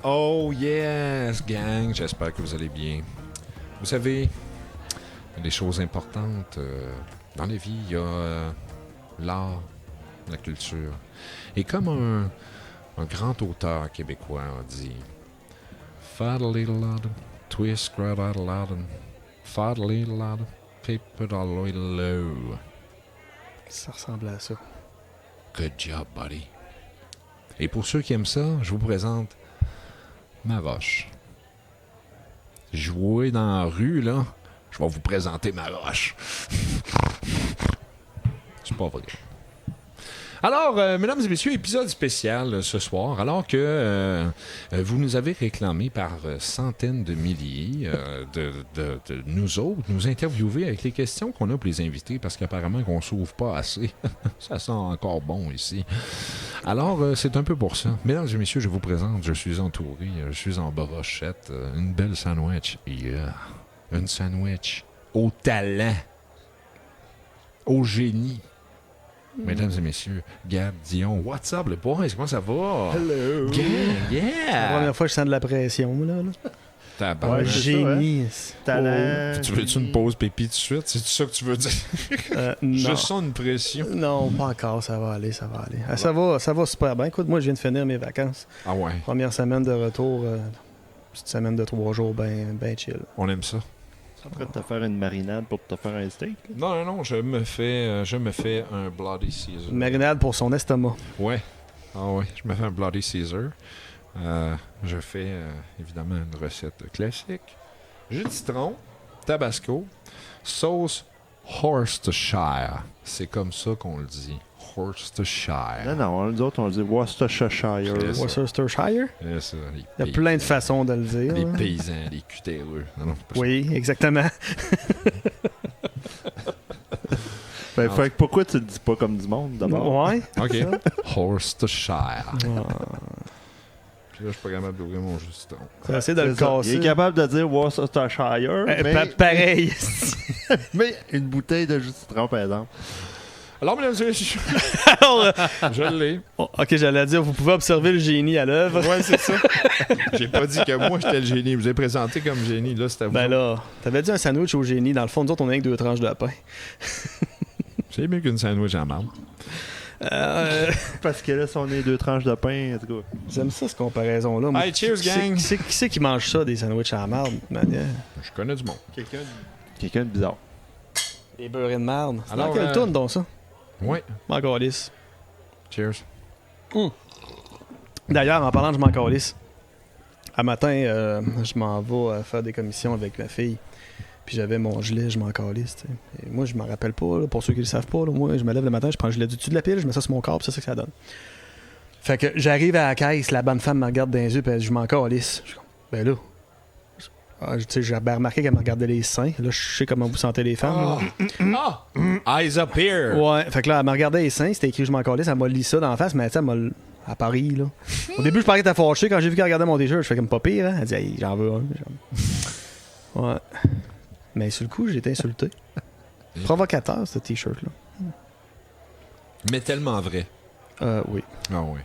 Oh yes, gang, j'espère que vous allez bien. Vous savez, il y a des choses importantes dans la vie. Il y a l'art, la culture. Et comme un grand auteur québécois a dit, Faddle-little-lad, twist, cradle-lad, faddle-little-lad, paper-dollary-low. Ça ressemble à ça. Good job, buddy. Et pour ceux qui aiment ça, je vous présente ma roche. Jouer dans la rue, là, je vais vous présenter ma roche. C'est pas vrai. Alors, mesdames et messieurs, épisode spécial ce soir, alors que vous nous avez réclamé par centaines de milliers de nous autres, nous interviewer avec les questions qu'on a pour les invités, parce qu'apparemment qu'on s'ouvre pas assez. Ça sent encore bon ici. Alors, c'est un peu pour ça. Mesdames et messieurs, je vous présente, je suis entouré, je suis en brochette, une belle sandwich. Yeah. Une sandwich au talent, au génie. Mesdames et messieurs, Gab Dion, what's up, le boys? Comment ça va? Hello! Gang, C'est la yeah! première fois que je sens de la pression, là. Tabarnak. Ouais, c'est Génie. Talent. Tu veux-tu une pause pépi tout de suite? C'est ça que tu veux dire? Non. Je sens une pression. Non, pas encore, ça va aller. Ah, ça va super bien. Écoute, moi, je viens de finir mes vacances. Ah ouais, Première semaine de retour, petite semaine de 3 jours, ben chill. on aime ça. Tu es en train de te faire une marinade pour te faire un steak? Là? Non, je me fais un Bloody Caesar. Une marinade pour son estomac. Ouais. Ah ouais, je me fais un Bloody Caesar. Je fais évidemment une recette classique. Jus de citron, tabasco, sauce Worcestershire. C'est comme ça qu'on le dit. Worcestershire. Non, nous autres, on dit Worcestershire. C'est ça. Worcestershire? C'est ça, les Il y a plein de façons de le dire. Les hein. paysans, les cutéreux. Non, c'est pas ça. Oui, exactement. Ben, fait que pourquoi tu le dis pas comme du monde, d'abord? Ouais. OK. Ça. Worcestershire. Ah. Puis là, je suis pas capable d'ouvrir mon jus de citron. C'est assez de le C'est ça. casser. Il est capable de dire Worcestershire, Pareil. mais une bouteille de jus de citron, par exemple. Alors, mesdames et messieurs, Alors, je l'ai. ok, j'allais dire, vous pouvez observer le génie à l'œuvre. Ouais, c'est ça. J'ai pas dit que moi, j'étais le génie. Je vous ai présenté comme génie. Là, c'était vous. Ben là, t'avais dit un sandwich au génie. Dans le fond, nous autres, on a rien que 2 tranches de pain. C'est mieux qu'une sandwich en marbre. Parce que là, si on est 2 tranches de pain, en tout cas. J'aime ça, cette comparaison-là. Moi, Hey, cheers, gang! Qui c'est qui mange ça, des sandwichs à la marde, manière? Je connais du monde. Quelqu'un de bizarre. Des beurrés de marde. C'est dans Alors, quelle tourne, donc, ça? Ouais. M'en calisse. Cheers. D'ailleurs, en parlant de je m'en calisse, à matin, je m'en vais faire des commissions avec ma fille. Puis j'avais mon gilet, je m'en calisse. Tu sais. Et moi, je m'en rappelle pas. Là, pour ceux qui le savent pas, là, moi, je me lève le matin, je prends le gilet du dessus de la pile, je mets ça sur mon corps, puis c'est ça que ça donne. Fait que j'arrive à la caisse, la bonne femme me regarde dans les yeux, puis elle dit, je m'en calisse. Je suis comme, ben là. Tu sais, j'ai remarqué qu'elle me regardait les seins. Là, je sais comment vous sentez les femmes. là. Eyes up here! Ouais, fait que là, elle me regardait les seins, c'était écrit je m'en calisse, elle m'a lu ça dans la face, mais tu sais, elle m'a à Paris, là. Au début, je parlais qu'elle était fâchée. Quand j'ai vu qu'elle regardait mon t-shirt, je fais comme pas pire, hein. Elle dit, hey, j'en veux un. Ouais. Mais sur le coup, j'ai été insulté. Provocateur, ce t-shirt-là. Mais tellement vrai. Oui. Ah oui.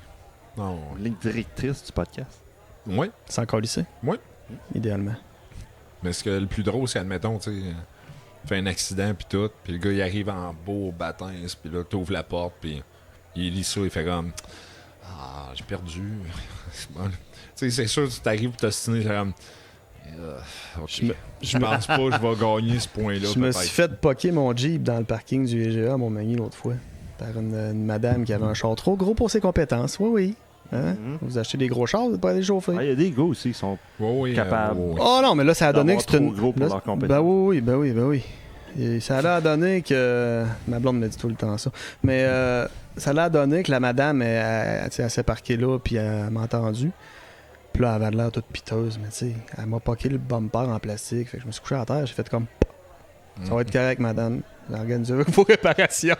Ah oui. Ligne directrice du podcast. Ouais. Sans calisser. Ouais. Idéalement. Mais ce que le plus drôle, c'est, admettons, tu sais, fait un accident, puis tout, puis le gars, il arrive en beau bâtin, puis là, t'ouvres la porte, puis il lit ça, il fait comme ah, j'ai perdu. C'est bon. Tu sais, c'est sûr, tu t'arrives pour t'ostiner, c'est comme ok. Je pense pas que je vais gagner ce point-là. Je me peut-être. suis fait poquer mon Jeep dans le parking du IGA à Montmagny l'autre fois. Par une madame qui avait un char trop gros pour ses compétences. Oui, oui. Hein? Vous achetez des gros chars, vous pas les chauffer. Ah, il y a des gars aussi qui sont Ouais, oui, capable. ouais, ouais. Oh non, mais là, ça a donné que d'avoir c'était trop gros pour là, leurs compétences. Ben oui. Et ça a donné que... Ma blonde me dit tout le temps ça. Mais ça a donné que la madame, elle s'est parquée là, puis elle m'a entendu. Puis là, elle avait l'air toute piteuse, mais tu sais, elle m'a poqué le bumper en plastique. Fait que je me suis couché à terre, j'ai fait comme... Ça va être correct, madame. J'ai organisé vos réparations.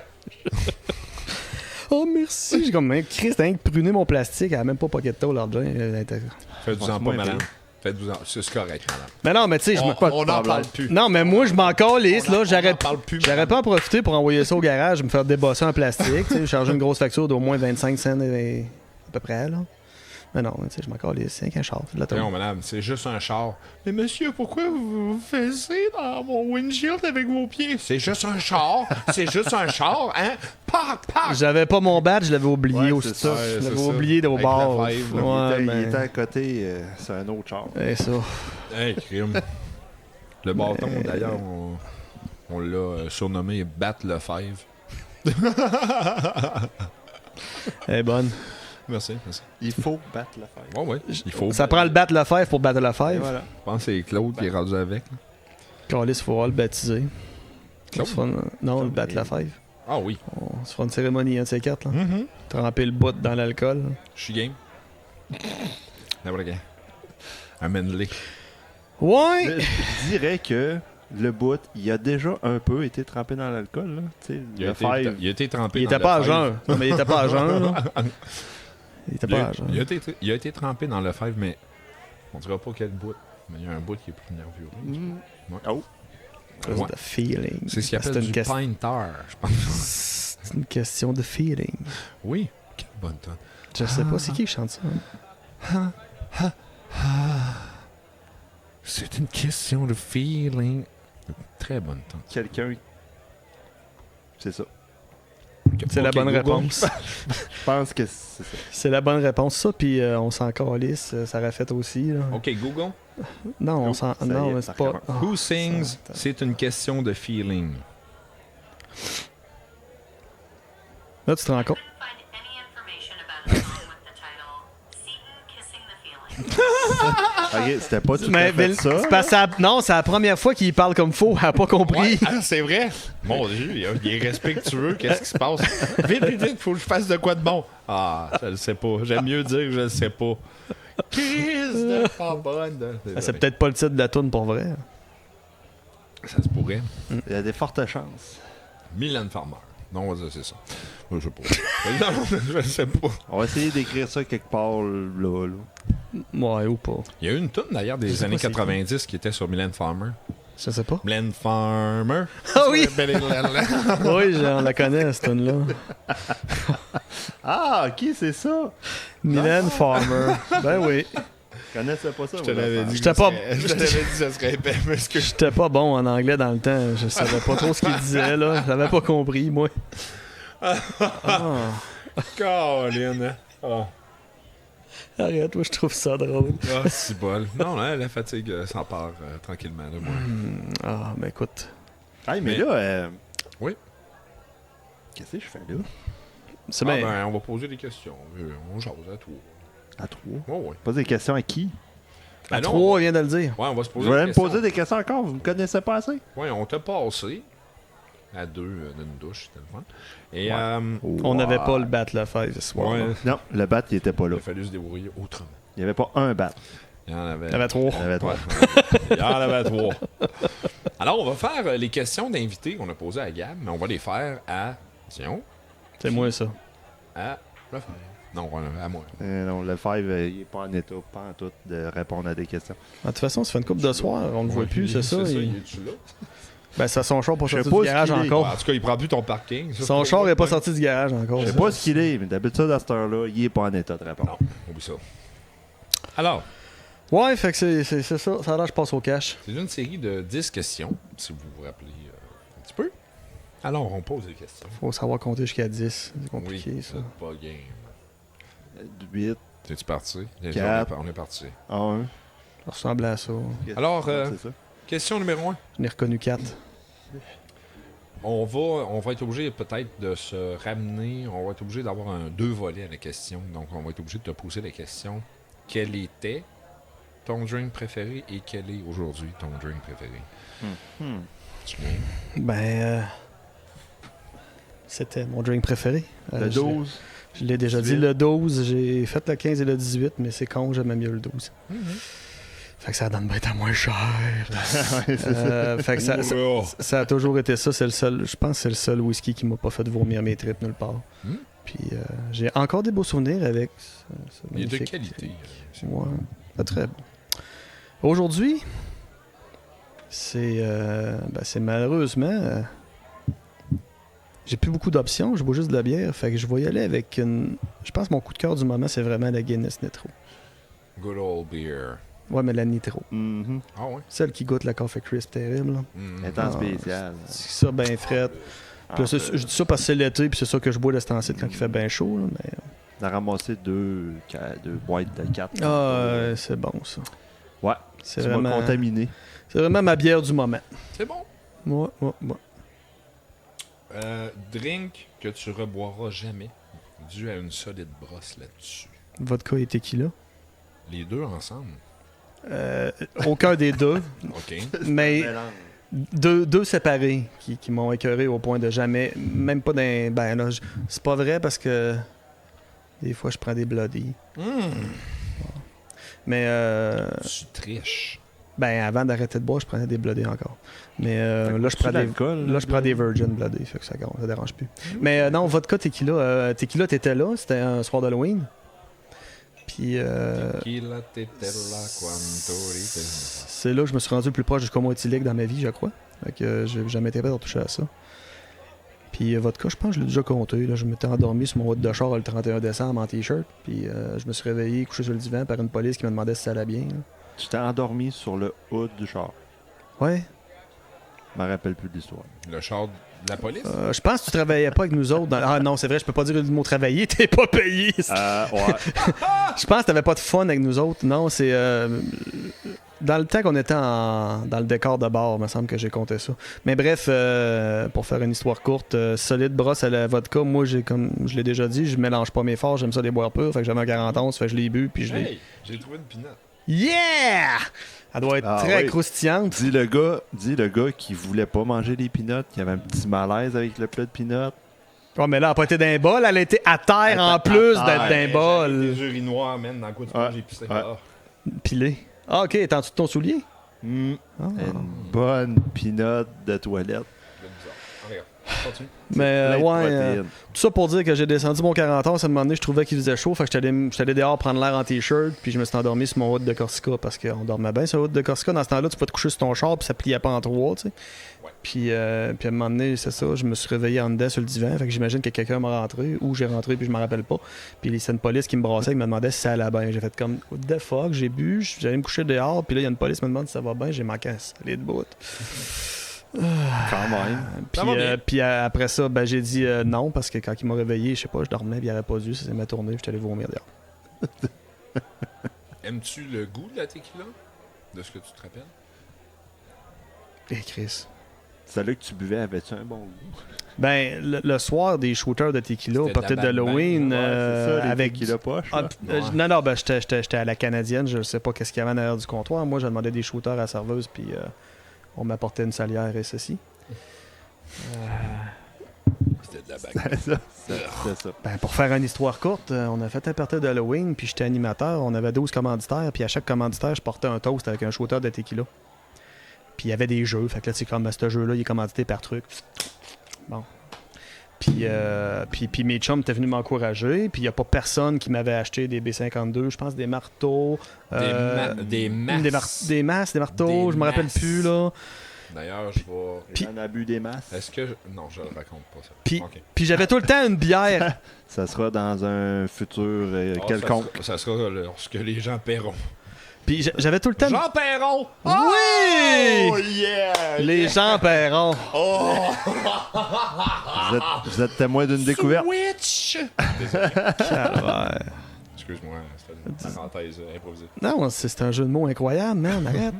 Oh, merci. J'ai comme, Christ, t'as rien que pruné mon plastique. Elle a même pas poqué de tôle, l'argent. Faites-vous-en pas, madame. Faites-vous-en. C'est correct, madame. Mais non, mais tu sais, je me... On n'en parle plus. Non, mais moi, je m'en calisse, là. J'aurais parle plus. J'aurais pas en profiter pour envoyer ça au garage, me faire débosser en plastique, tu sais, charger une grosse facture d'au moins 25 cents à peu près, là. Mais non, tu sais, je m'en calisse. C'est qu'un char. C'est de l'auto. Non, madame, c'est juste un char. Mais monsieur, pourquoi vous faites dans mon windshield avec vos pieds? C'est juste un char. C'est juste un char, hein? Pac, pac! J'avais pas mon badge, je l'avais oublié au c'est stuff. ça, Je c'est l'avais ça. oublié au Avec bar. la five, là. Ouais, il mais... était à côté, c'est un autre char. Et ça. Hey, crime. Le bâton, d'ailleurs, on l'a surnommé Bat le Five. Elle est bonne. Merci, merci. Il faut battre la fête. Ouais, ouais. Il faut. Ça prend le Battle la Five pour battre la Et Five. voilà. Je pense que c'est Claude qui est rendu avec. Calice, il faudra le baptiser. Claude? On se fera non, le Battle la Five. Ah oui. On se fera une cérémonie, un de ces quatre. Là. Mm-hmm. Tremper le bout dans l'alcool. Je suis game. N'importe quand. Amène-les. Ouais! Mais je dirais que le bout, il a déjà un peu été trempé dans l'alcool. Là. Tu sais, le five. Il a été trempé Il dans était le pas à Five. jeun. Non, mais il était pas à jeun, là. Il était pas à jeun. Il a été trempé dans le Five, mais on dira pas quel bout. Mais il y a un bout qui est plus nerveux. Mm. Ouais. Oh. Cause Ouais. the feeling. C'est ce qu'il appelle une du question- pinter, je pense. C'est une question de feeling. Oui. Quelle bonne tonne. Je sais pas, c'est qui chante ça? Hein? C'est une question de feeling. Très bonne tonne. Quelqu'un. C'est ça. C'est la Ok, bonne Google. réponse. Je pense que c'est ça. C'est la bonne réponse, ça, puis on s'en calisse, ça l'a fait aussi. Là. OK, Google. Non, on Oh, s'en... ça y Non, est, mais ça c'est pas... recommence. Ah, Who sings? ça- C'est une question de feeling. Là, tu te rends compte? Couldn't find any information about the song with the title Seton Kissing the Feeling. Ok, c'était pas tout à Mais fait Bill- ça. c'est parce que non, c'est la première fois qu'il parle comme faux, elle a pas compris. Ah, c'est vrai. Mon Dieu, il est respectueux. Qu'est-ce qui se passe? Vite, vite, vite, faut que je fasse de quoi de bon. Ah, je le sais pas. J'aime mieux dire que je le sais pas. Crise de pas bonne. Ah, c'est peut-être pas le titre de la toune pour vrai. Ça se pourrait. Il y a des fortes chances. Mylène Farmer. Non, on va dire c'est ça. Je sais pas. Non, je sais pas. On va essayer d'écrire ça quelque part là. Ouais, ou pas. Il y a eu une tonne d'ailleurs Je des sais années pas c'est 90 qui était sur Mylène Farmer. Je sais pas. Mylène Farmer. Ah oui! Oui, Oui, on la connaît, cette tune-là. Ah, ok, c'est ça. Mylène Farmer. Ben oui. Je connaissais pas ça. Je te l'avais dit. J'étais que pas- Je te l'avais dit que ça serait épais, mais ce que je... J'étais pas bon en anglais dans le temps. Je savais pas trop ce qu'il disait, là. J'avais pas compris, moi. Ah. Colin. Ah, Arrête, moi, je trouve ça drôle. c'est bol. Non, là, la fatigue s'empare tranquillement de moi. Ah, ben écoute. Ah, mais Mais- là. Oui. Qu'est-ce que je fais là? C'est Ah, bien. ben, on va poser des questions. On jase à tout. À 3. Ouais, ouais. Poser des questions à qui? Ben À non, 3, vient de le dire. Ouais, on va se Vous poser allez des me questions. poser des questions encore? Vous me connaissez pas assez? Ouais, on t'a passé à 2 d'une douche, c'était le fun. Et On n'avait pas le battle la fête ce soir. ouais, Non, le bat, il était pas là. il a fallu se débrouiller autrement. Il n'y avait pas un bat. Il y en avait. Il y avait 3. Il y en avait trois. Ouais. Il y en avait 3. Alors, on va faire les questions d'invités qu'on a posées à Gab, mais on va les faire à Sion, C'est moi, ça. à le faire. Non, à moi. Non, le 5, il est pas en état, pas en tout, de répondre à des questions. De toute façon, ça fait une couple de soirs. On le voit plus, c'est ça. C'est ça, il- il est-tu là? Ben, c'est son char pour Je sais sortir pas du ce garage qu'il est. encore. En tout cas, il prend plus ton parking. Ça, Son c'est char pas- n'est pas sorti du garage encore. Je sais pas ce qu'il est, mais d'habitude, à cette heure-là, il est pas en état de répondre. Non, oublie ça. Alors, Ouais, fait que c'est ça. Ça a l'air, je passe au cash. c'est une série de 10 questions, si vous vous rappelez un petit peu. Alors, on pose des questions. Faut savoir compter jusqu'à 10. C'est Oui, compliqué, ça. c'est pas game. 8, T'es-tu parti? Déjà, Quatre. on est parti. 1. Ça ressemble à ça. Alors, c'est ça. question numéro 1. J'en ai reconnu 4. On va être obligé peut-être de se ramener. On va être obligé d'avoir 2 volets à la question. Donc, on va être obligé de te poser la question. Quel était ton drink préféré et quel est aujourd'hui ton drink préféré? Tu viens? Ben, c'était mon drink préféré. Le 12. Je l'ai déjà dit, 18. le 12. J'ai fait le 15 et le 18, mais c'est con, j'aimais mieux le 12. Fait que ça donne bien à moins cher. Ouais, c'est ça. Fait que Oh, ça a toujours été ça. C'est le seul, je pense que c'est le seul whisky qui m'a pas fait vomir mes tripes nulle part. Hmm. Puis j'ai encore des beaux souvenirs avec. Ce il est de magnifique- qualité. Ouais, pas très bon. Aujourd'hui, c'est malheureusement j'ai plus beaucoup d'options, je bois juste de la bière. Fait que je vais y aller avec une. Je pense que mon coup de cœur du moment, c'est vraiment la Guinness Nitro. Good old beer. Ouais, mais la Nitro. Mhm. Ah ouais? Celle qui goûte la Coffee Crisp terrible. Là. Mm. Étant spécial. C'est ça, bien frais. Ah, Puis là, je dis ça parce que c'est l'été, puis c'est ça que je bois de ce temps-ci quand il fait bien chaud. Là, mais... On a ramassé deux boîtes de 4. C'est bon ça. Ouais, C'est tu vraiment... m'as contaminé. C'est vraiment ma bière du moment. C'est bon. Ouais. Drink que tu reboiras jamais, dû à une solide brosse là-dessus. Vodka et tequila. Les deux ensemble. Aucun des deux, OK. mais deux séparés qui m'ont écœuré au point de jamais, même pas d'un... Ben là, c'est pas vrai parce que des fois je prends des bloody. Mais Tu triches. ben avant d'arrêter de boire, je prenais des bloody encore. Mais là je prends des... Là, je prends des Virgin Bloody, fait que ça dérange plus. Mais non, vodka, tequila. Tequila, t'étais là, c'était un soir d'Halloween. Puis Tequila, tetela, quantorite. c'est là que je me suis rendu le plus proche du coma éthylique dans ma vie, je crois. Fait que j'ai jamais été prêt à toucher à ça. Puis vodka, je pense que je l'ai déjà compté. Là. Je m'étais endormi sur mon route de char le 31 décembre en t-shirt. Puis je me suis réveillé, couché sur le divan par une police qui me demandait si ça allait bien. Là. Tu t'es endormi sur le hood du char. Ouais. Je me rappelle plus de l'histoire. Le char de la police? Je pense que tu travaillais pas avec nous autres. Ah non, c'est vrai, je peux pas dire le mot travailler, t'es pas payé. Ouais. Je pense que t'avais pas de fun avec nous autres. Non, c'est... dans le temps qu'on était dans le décor de bar, il me semble que j'ai compté ça. Mais bref, pour faire une histoire courte, solide brosse à la vodka, moi, comme je l'ai déjà dit, je mélange pas mes forts, j'aime ça les boire purs. Fait que j'avais un 41, fait que je l'ai bu, puis je l'ai... Hey, j'ai trouvé une pinotte. Yeah! Elle doit être très croustillante. Dis le gars qui voulait pas manger les peanuts, qui avait un petit malaise avec le plat de peanuts. Oh, mais là, elle a pas été d'un bol, elle a été à terre en plus d'être d'un bol. Des urinoirs, man, dans le coin du coin, j'ai pissé. Ouais. Ah. Pilé. Ah, ok, t'es en dessous de ton soulier? Ah. Une bonne peanut de toilette. Regarde, continue. Mais Plein de ouais, protéines. tout ça pour dire que j'ai descendu mon 40 ans, ça me demandait, je trouvais qu'il faisait chaud, fait que j'étais allé dehors prendre l'air en t-shirt, puis je me suis endormi sur mon hood de Corsica parce qu'on dormait bien sur le hood de Corsica. Dans ce temps-là, tu peux te coucher sur ton char, puis ça pliait pas en trois, tu sais. Ouais. Puis à un moment donné, c'est ça, je me suis réveillé en dedans sur le divan, fait que j'imagine que quelqu'un m'a rentré, ou j'ai rentré, puis je m'en rappelle pas. Puis c'est une police qui me brassait, qui me demandait si ça allait bien. J'ai fait comme, what the fuck, j'ai bu, j'allais me coucher dehors, puis là, il y a une police qui me demande si ça va bien, j'ai manqué à saler de bout. Quand même. Ça va bien. Puis après ça, ben, j'ai dit non, parce que quand il m'a réveillé, je sais pas, je dormais, puis il aurait pas dû, ça s'est mis tourné, puis j'étais allé vomir dehors. Aimes-tu le goût de la tequila? De ce que tu te rappelles? Et Chris. Celle-là que tu buvais, avait-tu un bon goût? Ben, le soir des shooters de tequila, C'était peut-être de la d'Halloween, Ouais, c'est ça, les avec... tequila poche. Ah, là. non, ben, j'étais à la canadienne, je sais pas qu'est-ce qu'il y avait en arrière du comptoir. Moi, je demandais des shooters à la serveuse, puis on m'apportait une salière et ceci. C'était de la bague. C'est ça. Ben, pour faire une histoire courte, on a fait un party d'Halloween, puis j'étais animateur. On avait 12 commanditaires, puis à chaque commanditaire, je portais un toast avec un shooter de tequila. Puis il y avait des jeux. Fait que là, c'est comme ce jeu-là, il est commandité par truc. Bon. Puis mes chums étaient venus m'encourager. Puis il n'y a pas personne qui m'avait acheté des B52, je pense des marteaux. Des masses. Des marteaux, Des je me rappelle masses. plus, là. D'ailleurs, je vais... Puis- On a bu des masses. Est-ce que... Non, je le raconte pas, ça. Puis, Ok. puis j'avais tout le temps une bière. Ça sera dans un futur Ah, quelconque. Ça sera lorsque les gens paieront. Puis j'avais tout le temps... Jean Perron! Oui! Oh yeah! Les gens paieront. Vous êtes témoin d'une découverte. Switch! Désolé. Calvaire. Excuse-moi, c'était une parenthèse improvisée. Non, c'est un jeu de mots incroyable, man. Arrête.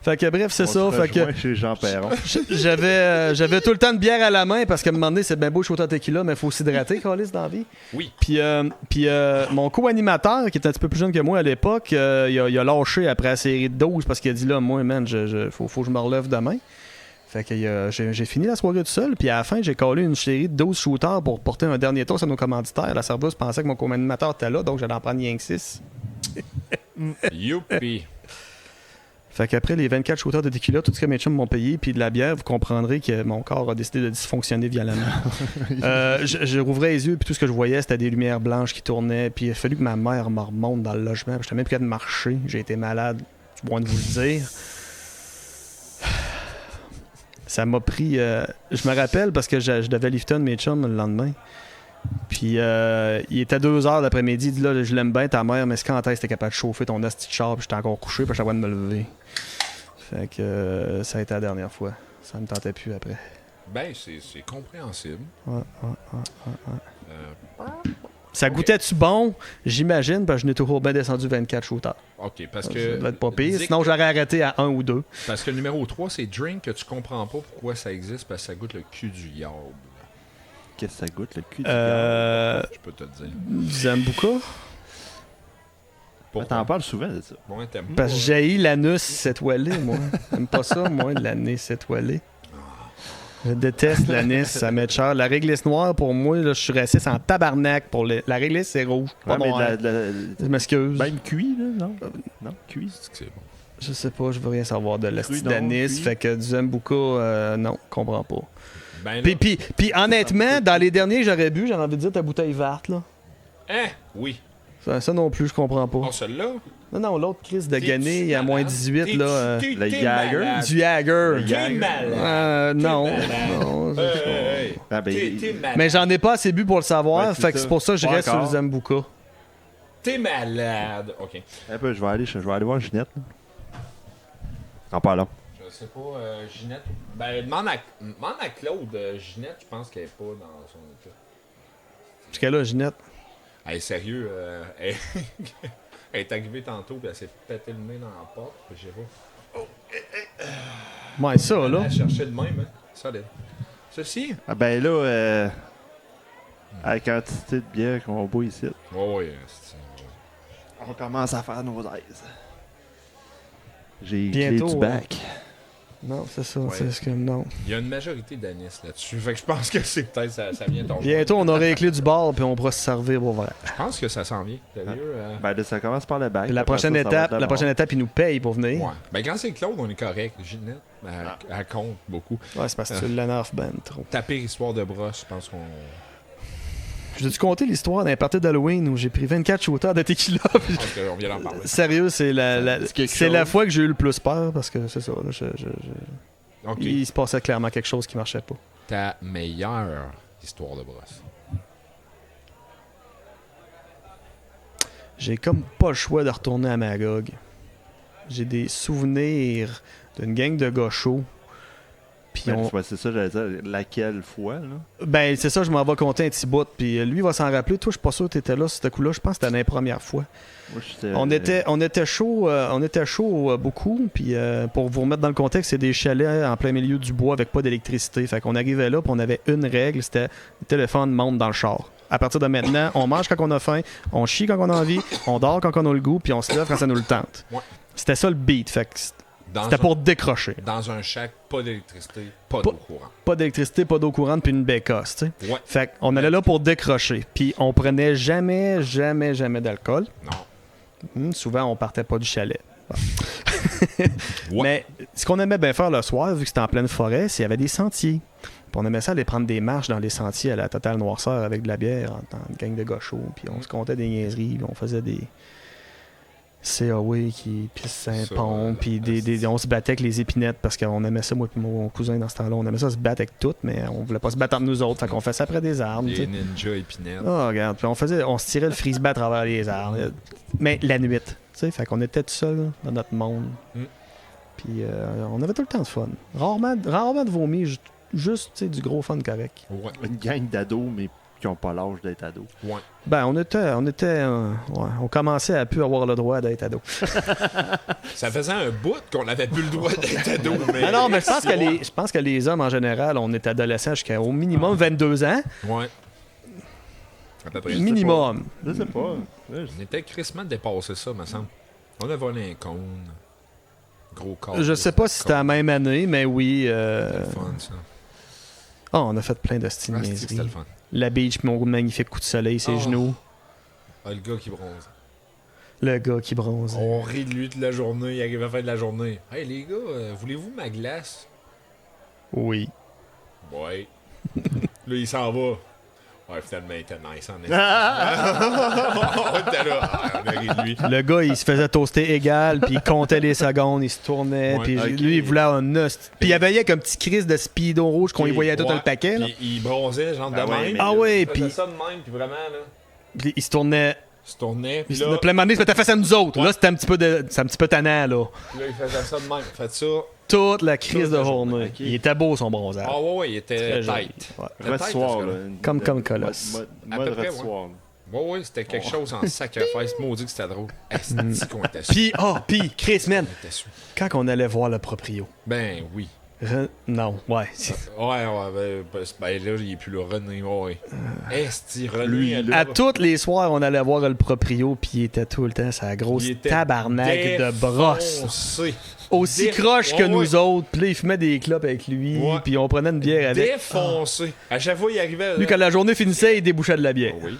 Fait que bref, c'est On ça. se Fait que rejoint chez Jean Perron. j'avais tout le temps de bière à la main parce qu'à un moment donné, c'est bien beau le shooter tequila, mais il faut s'hydrater, Carlis, dans la vie. Oui. Puis mon co-animateur, qui était un petit peu plus jeune que moi à l'époque, il a lâché après la série de 12 parce qu'il a dit là, moi, man, faut que je me relève demain. Fait que j'ai fini la soirée tout seul, puis à la fin, j'ai collé une série de 12 shooters pour porter un dernier toast à nos commanditaires. La serveuse pensait que mon co-animateur était là, donc j'allais en prendre rien que 6. Youpi! Fait qu'après les 24 shooters de tequila, tout ce que mes chums m'ont payé, puis de la bière, vous comprendrez que mon corps a décidé de dysfonctionner violemment. Je rouvrais les yeux, puis tout ce que je voyais, c'était des lumières blanches qui tournaient, puis il a fallu que ma mère me remonte dans le logement, puis j'étais même plus capable de marcher. J'ai été malade, je suis bon de vous le dire. Ça m'a pris... je me rappelle parce que je devais lifter un de mes chums le lendemain. Puis il était 2h l'après-midi. Il dit là, je l'aime bien ta mère, mais c'est quand est-ce que t'es capable de chauffer ton asti de char? Puis j'étais encore couché, puis j'avais de me lever. Fait que ça a été la dernière fois. Ça me tentait plus après. Ben, c'est compréhensible. Ouais. Euh, Ça goûtait-tu bon? J'imagine, parce que je n'ai toujours bien descendu 24 shooters. OK, parce Ça que... doit être pas pire. dis Sinon, que- j'aurais arrêté à 1 ou 2. Parce que le numéro 3, c'est drink que tu comprends pas pourquoi ça existe, parce que ça goûte le cul du yard. Qu'est-ce que ça goûte, le cul du Je peux te le dire. Zambuca? gars? T'en parles souvent de ça. Bon, t'aimes Parce que pas. j'ai l'anus s'étoiler, moi. J'aime pas ça, moi, l'anus s'étoiler. Je déteste l'anis, ça met cher. La réglisse noire, pour moi, là, je suis resté sans tabarnak. Pour la réglisse, c'est rouge. Pas Ouais, mais noir. Je m'excuse. même cuit, là, non? Non, cuit. C'est que c'est bon. Je sais pas, je veux rien savoir de l'asti Cru, non, d'anis. cuit. Fait que du Zambuca, non, comprends pas. Ben là... Puis honnêtement, dans les derniers que j'aurais bu, j'aurais envie de dire ta bouteille verte, là. Hein? Oui. Ça non plus, je comprends pas. Oh, celle-là? Non, l'autre crise de T'es-tu Gagné, il y a moins malade? 18, là. T'es- le t'es Jagger? malade. Du Jagger. T'es malade. Non. malade. Non, je sais pas. Hey. Ah, ben, T'es malade. Mais j'en ai pas assez bu pour le savoir, Ouais, c'est fait que ça. c'est pour ça que je Pas reste sur le encore. Zambuca. T'es malade. OK. Un peu, je vais aller voir Ginette. Là. En parlant. Je sais pas, Ginette... Ben, demande à Claude. Ginette, je pense qu'elle est pas dans son état. Jusqu'à là, Ginette. Hey, sérieux, elle... elle est arrivée tantôt, puis elle s'est pété le nez dans la porte. Puis je sais pas. Ouais, ça, là. Elle cherchait de même, hein. Solide. Ceci? Ah, ben là, à la quantité de bière qu'on boit ici, Ouais. on commence à faire nos aises. J'ai Bientôt, clé du ouais. bac. Non, c'est ça. Ouais. C'est ce que. Non. Il y a une majorité d'anis là-dessus. Fait que je pense que c'est peut-être ça vient tomber. Bientôt, on aura les clés du bar, puis on pourra se servir pour vrai. Je pense que ça s'en vient. Sérieux, Ben là, ça commence par le bac. La après prochaine ça, ça va étape, être le la prochaine bar. étape, ils nous payent pour venir. Ouais. Ben quand c'est Claude, on est correct. Ginette, elle compte beaucoup. Ouais, c'est parce que tu l'énerves ben trop. Ta pire histoire de brosse, je pense qu'on... Je vais te compter l'histoire d'un party d'Halloween où j'ai pris 24 shooters de tequila. puis- Je pense qu'on vient d'en parler. Sérieux, c'est C'est quelque c'est la chose. fois que j'ai eu le plus peur parce que c'est ça. Là, OK. il se passait clairement quelque chose qui marchait pas. Ta meilleure histoire de brosse. J'ai comme pas le choix de retourner à Magog. J'ai des souvenirs d'une gang de gars chauds. Puis Ben, on... ouais, c'est ça, j'allais dire. Laquelle fois, là? Ben, c'est ça, je m'en vais compter un petit bout. Puis lui, il va s'en rappeler. Toi, je suis pas sûr que t'étais là, ce coup-là. Je pense que c'était la première fois. Moi, j'étais... On était chaud beaucoup. Puis pour vous remettre dans le contexte, c'est des chalets en plein milieu du bois avec pas d'électricité. Fait qu'on arrivait là, puis on avait une règle, c'était le téléphone monte dans le char. À partir de maintenant, on mange quand on a faim, on chie quand on a envie, on dort quand on a le goût, puis on se lève quand ça nous le tente. Ouais. C'était ça le beat. Fait que Dans c'était un- pour décrocher. Dans un shack, pas d'électricité, pas Pas- d'eau courante. Pas d'électricité, pas d'eau courante, puis une bécasse, tu sais. Ouais. Fait qu'on allait là pour décrocher. Puis on prenait jamais d'alcool. Non. Souvent, on partait pas du chalet. Ouais. Mais ce qu'on aimait bien faire le soir, vu que c'était en pleine forêt, c'est qu'il y avait des sentiers. Puis on aimait ça aller prendre des marches dans les sentiers à la totale noirceur avec de la bière en gang de gauchos. Puis on se comptait des niaiseries, puis on faisait des CAW qui pissent un Ça, pont, puis on se battait avec les épinettes parce qu'on aimait ça, moi et mon cousin dans ce temps-là. On aimait ça se battre avec tout, mais on voulait pas se battre entre nous autres. Fait qu'on fait ça après des armes. tu Les sais. ninjas épinettes. Ah, regarde, puis on se tirait le frisbee à travers les arbres. Mais la nuit, tu sais, fait qu'on était tout seul dans notre monde. Mm. Puis on avait tout le temps de fun. Rarement de vomi, juste, tu sais, du gros fun correct. Ouais. Une gang d'ados, mais qui n'ont pas l'âge d'être ados. Ouais. Ben, on commençait à plus avoir le droit d'être ado. Ça faisait un bout qu'on avait plus le droit d'être ado. Mais... Non, mais je pense que les hommes, en général, on est adolescents jusqu'à au minimum 22 ans. Ouais. À peu près. Minimum. Je sais pas. Ouais, On était crissement dépassé ça, me semble. On a volé un cône. Gros corps. Je sais pas si c'était la même année, mais oui. C'était le fun, ça. Ah, on a fait plein de Ah, c'est que c'était niaiseries. le fun. La beach, mon magnifique coup de soleil, ses Oh. genoux. Ah, le gars qui bronze. Le gars qui bronze. On rit de lui toute la journée. Il arrive à la fin de la journée. Hey, les gars, voulez-vous ma glace? Oui. Ouais. Là, il s'en va. Ouais, finalement, il était nice en effet. On était là. On a ri de lui. Le gars, il se faisait toaster égal, puis il comptait les secondes, il se tournait, Ouais, puis ok. lui, il voulait un os. Puis il avait avec un petit crise de speedo rouge qu'on y voyait tout Ouais, le paquet. Là. puis il bronzait, genre de Ah ouais, même. mais- Ah ouais, Il faisait puis ça de même, puis vraiment, là, puis il se tournait. il se tournait, puis Puis là, là, plein de moment, il se mettait face à nous autres. Ouais. Là, c'était un petit peu c'est un petit peu tannant, là. puis là, il faisait ça de même. Fait ça. Toute la crise Toute de la journée. journée, ok. Il était beau, son bronzage. Ah ouais, il était Très joli. tight. Ouais. Peut-être, Red Soir, parce que- là. Comme Colosse. À Mode peu près, Red ouais. Soir. là. Ouais, c'est quelque chose en sacrifice. Maudit que c'était drôle. Esti qu'on était sous. Puis, Chris, man, On était sous. quand on allait voir le proprio. Ben oui. Non, ouais. Ouais, ben là, il est plus là. René, ouais. Esti, René, Lui, elle, À là, tous les soirs, on allait voir le proprio, puis il était tout le temps sa grosse il était tabarnak de brosse. défoncé. Aussi croche que Ouais, nous ouais. autres. Puis là, il fumait des clopes avec lui, Ouais. puis on prenait une bière avec. Défoncé. À chaque fois, il arrivait. Lui, quand la journée finissait, il débouchait de la bière. Ah oui.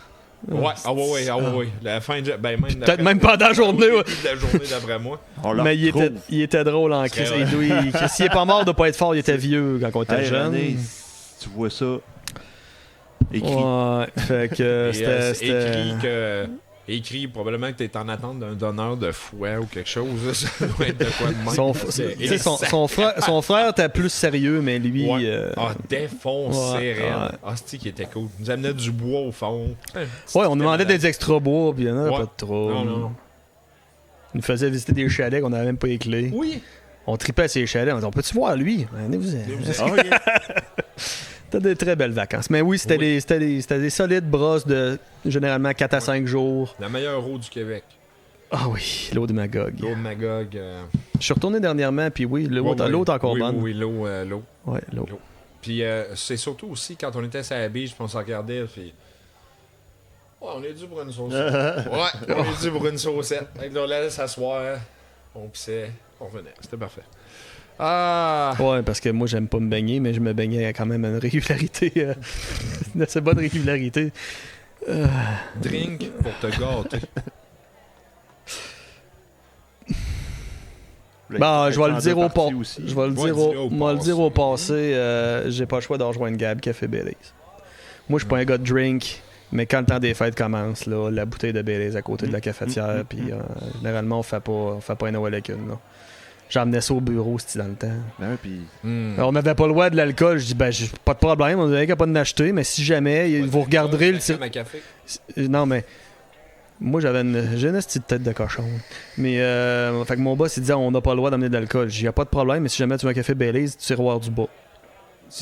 Ouais, ouais. La fin de. Ben, même Peut-être même pendant la journée, ouais. De la journée, d'après moi. On le Mais retrouve. il était drôle en Chris. vrai. S'il est pas mort de pas être fort, il était vieux quand on était Hey, jeune. René, si tu vois ça, écrit. Ouais, fait que Et, c'était. écrit probablement que t'es en attente d'un donneur de foie ou quelque chose. là. Ça doit être de quoi de même. Son frère était plus sérieux, mais lui. Ouais. Ah, défoncé, ouais, raide. ouais. Ah, c'est qui était cool. Il nous amenait du bois au fond. Ouais, on demandait des extra bois, puis il y en avait Ouais. pas de trop. Non. Il nous faisait visiter des chalets qu'on n'avait même pas les clés. Oui. On tripait à ces chalets. On disait, on peut-tu voir lui? Venez-vous-en. Ah, ok. C'était des très belles vacances. Mais oui, c'était Oui. c'était des solides brosses de généralement 4 à 5 jours. La meilleure eau du Québec. Ah oui, l'eau de Magog. L'eau de Magog. Je suis retourné dernièrement, puis oui, l'eau ouais, est encore oui, bonne. Oui, l'eau. Ouais, l'eau. L'eau. Puis c'est surtout aussi quand on était sur la beach, puis on s'en regardait, puis. Ouais, on est dû pour une saucette. Ouais, on est dû pour une saucette. Fait que là, on allait s'asseoir, on pissait, on revenait. C'était parfait. Ah! Ouais, parce que moi, j'aime pas me baigner, mais je me baignais quand même à une régularité. Une assez bonne régularité. Drink pour te gâter. Bon, je vais le dire au pas. pas. Je vais le dire moi le dire au passé. J'ai pas le choix d'en rejoindre Gab, Café Baileys. Moi, je suis pas un gars de drink, mais quand le temps des fêtes commence, là, la bouteille de Baileys à côté de la cafetière, puis généralement, on fait pas un Noël avec une. Là. J'emmenais ça au bureau, c'était dans le temps. Ben, puis Alors, on n'avait pas le droit de l'alcool. Je dis, ben, j'ai pas de problème, on n'avait qu'à pas d'acheter, mais si jamais, vous regarderez le tir. Café. Non, mais. Moi, j'ai une petite tête de cochon. Mais, fait que mon boss, il disait, on n'a pas le droit d'amener de l'alcool. J'ai dit, y a pas de problème, mais si jamais tu veux un café Baileys, tiroir du bas.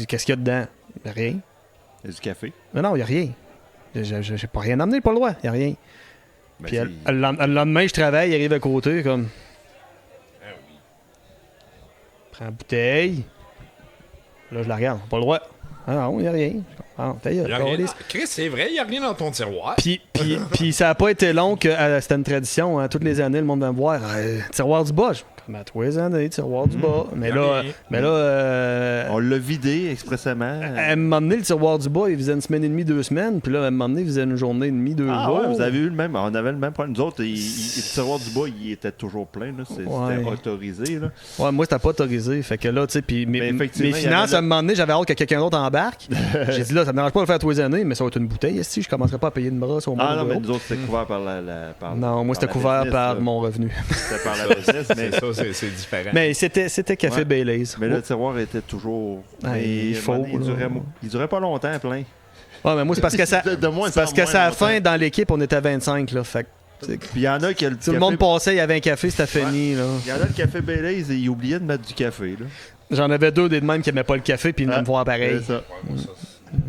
Qu'est-ce qu'il y a dedans? Y a rien. il y a du café. Non, y a rien. J'ai pas rien amené, pas le droit. Y a rien. Ben, Puis, c'est- le lendemain, je travaille, il arrive à côté, comme. Prends la bouteille. Là, je la regarde. Pas le droit. Ah non, y a rien. Ah, ta gueule, Y a rien. câlisse. Chris, c'est vrai, il n'y a rien dans ton tiroir. Puis ça a pas été long que c'était une tradition. Hein, toutes les années, le monde va me voir. Tiroir du bas. Comme à tous les années, tiroir du bas. Mais Y a là, rien. On l'a vidé expressément. elle m'a emmené le tiroir du bas. Il faisait une semaine et demie, 2 semaines. Puis là, elle m'a emmené, il faisait une journée et demie, 2 Ah jours. ouais, vous avez eu le même. On avait le même problème. Nous autres, le tiroir du bas, il était toujours plein. Là. C'était Ouais. autorisé. Là. Ouais, moi, c'était pas autorisé. Fait que là, tu sais, puis Mais mes effectivement, il y finances, avait à un moment donné, j'avais hâte que quelqu'un d'autre embarque. J'ai dit là, ça me dérange pas de le faire tous les années, mais ça va être une bouteille. Si je commencerai pas à payer une brosse au Ah moins. non, mais nous autres, c'était couvert par par- Non, moi, par c'était la couvert business, par là. mon revenu. C'était par la business, mais, C'est ça, c'est différent. Mais c'était Café Ouais. Baileys. mais le tiroir était toujours. Ah, mais il faut, il durait, là. il durait pas longtemps, plein. Ouais, mais moi, c'est parce que ça. De moins C'est parce en que moins ça à la longtemps. fin, dans l'équipe, on était à 25, là. Fait que, Puis il y en a qui a le tout le monde passait, il y avait un café, c'était fini, là. Il y en a le café Baileys et il oubliait de mettre du café. Là. J'en avais 2 des de même qui aimaient pas le café, puis ils venaient me voir pareil. C'est ça. Ouais, moi, ça,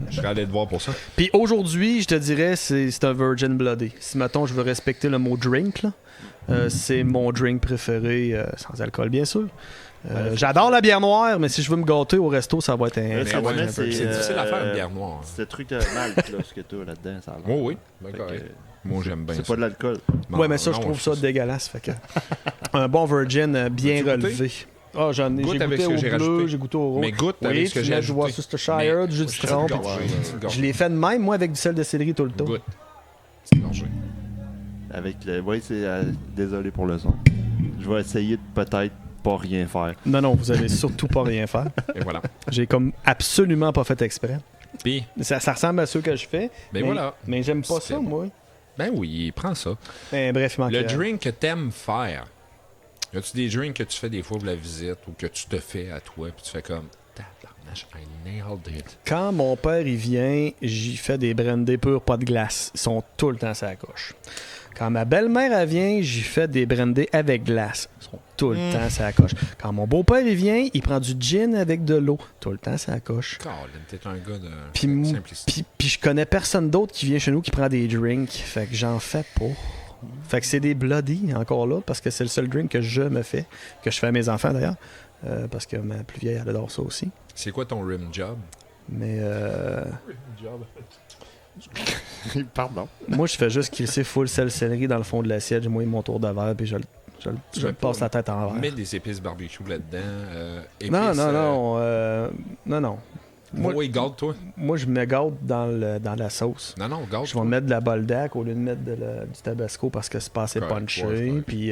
je serais allé te voir pour ça. Puis aujourd'hui, je te dirais, c'est un Virgin Bloody. Si, mettons, je veux respecter le mot drink, là, c'est mon drink préféré, sans alcool, bien sûr. J'adore la bière noire, mais si je veux me gâter au resto, ça va être un. Mais Mais ouais, ouais, c'est, c'est difficile à faire une bière noire. C'est le truc de Malte là, ce que tu as là-dedans. Ça a l'air. Oh oui, ben Fait correct. que, Moi, j'aime bien c'est ça. pas de l'alcool. Non, Ouais, mais ça, je non, trouve ça sais. dégueulasse. Fait que, un bon Virgin bien Veux-tu goûter? relevé. Ah, j'en ai. Goûte J'ai avec goûté ce que au j'ai bleu, rajouté. j'ai goûté au rouge. Mais goûte oui, avec ce que tu j'ai mets du ajouté. Worcestershire, du jus de citron. Petite puis gorgée, petite gorgée. Je l'ai fait de même, moi, avec du sel de céleri tout le temps. Goûte. Petite gorgée. Avec le. Oui, c'est. Désolé pour le son. Je vais essayer de peut-être pas rien faire. Non, non, vous allez surtout pas rien faire. Et voilà. J'ai comme absolument pas fait exprès. Puis, Ça ressemble à ceux que je fais. ben mais, voilà. Mais j'aime pas C'est ça, bon. moi. Ben oui, prends ça. Ben, bref, il manque Le drink que t'aimes faire. Y a-tu des drinks que tu fais des fois pour la visite ou que tu te fais à toi puis tu fais comme tabarnache, I nailed it. Quand mon père il vient, j'y fais des brandés purs, pas de glace. Ils sont tout le temps sur la coche. Quand ma belle-mère elle vient, j'y fais des brandés avec glace. Ils sont tout le temps sur la coche. Quand mon beau-père il vient, il prend du gin avec de l'eau. Tout le temps sur la coche. Colin, t'es un gars de Puis, simplicité. puis je connais personne d'autre qui vient chez nous qui prend des drinks. Fait que j'en fais pas. Fait que c'est des bloody encore là, parce que c'est le seul drink que je me fais, que je fais à mes enfants d'ailleurs. Parce que ma plus vieille, elle adore ça aussi. C'est quoi ton rim job? Mais Pardon. moi, je fais juste crisser full sel céleri dans le fond de l'assiette. J'ai moyen mon tour de verre, puis je le passe la tête en verre. Mets des épices barbecue là-dedans. Non. Moi- Oui, garde toi. Moi, je me gâte dans la sauce. Non, garde Je vais mettre de la boldac au lieu de mettre du tabasco parce que c'est pas assez Correct, punché. ouais, Puis,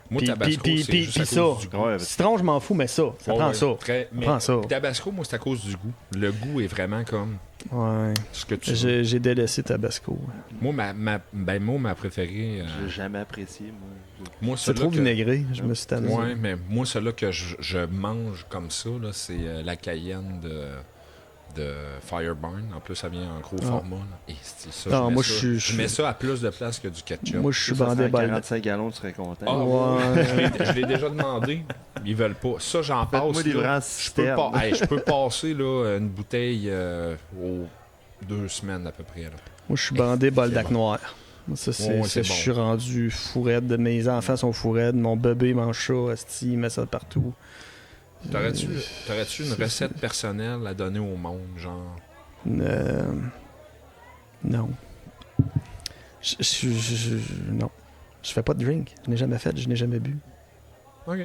Moi, puis- Tabasco, puis- c'est puis- juste à puis cause ça. du goût. Ouais, citron, je m'en fous, mais ça Ouais, prend ouais, ça. mais Prends ça. Tabasco, moi, c'est à cause du goût. Le goût est vraiment comme Ouais. ce que tu veux. J'ai délaissé tabasco. Moi, ma préférée... J'ai jamais apprécié, moi. C'est celle-là trop que- vinaigré, je me suis tanné. Ouais, mais moi, celle-là que je mange comme ça, là, c'est la Cayenne de Fireburn. En plus, ça vient en gros format. Là. Et c'est ça, Non, je mets moi, ça. je mets ça à plus de place que du ketchup. Moi, je suis Ça, bandé c'est à baldac. 45 gallons, tu serais content. Ah, Ouais. je l'ai déjà demandé. Ils veulent pas. Ça, j'en passe. Faites-moi des là. vrais Je peux, citernes. je peux passer là, une bouteille aux 2 semaines à peu près. Là. Moi, je suis bandé boldac noir. Ça, Ouais, je c'est suis bon. rendu fou raide. Mes enfants sont fous raides. Mon bébé mange ça, esti, il met ça partout. T'aurais-tu une recette personnelle à donner au monde, genre? Non. Non. Je fais pas de drink. Je n'ai jamais fait, je n'ai jamais bu. OK.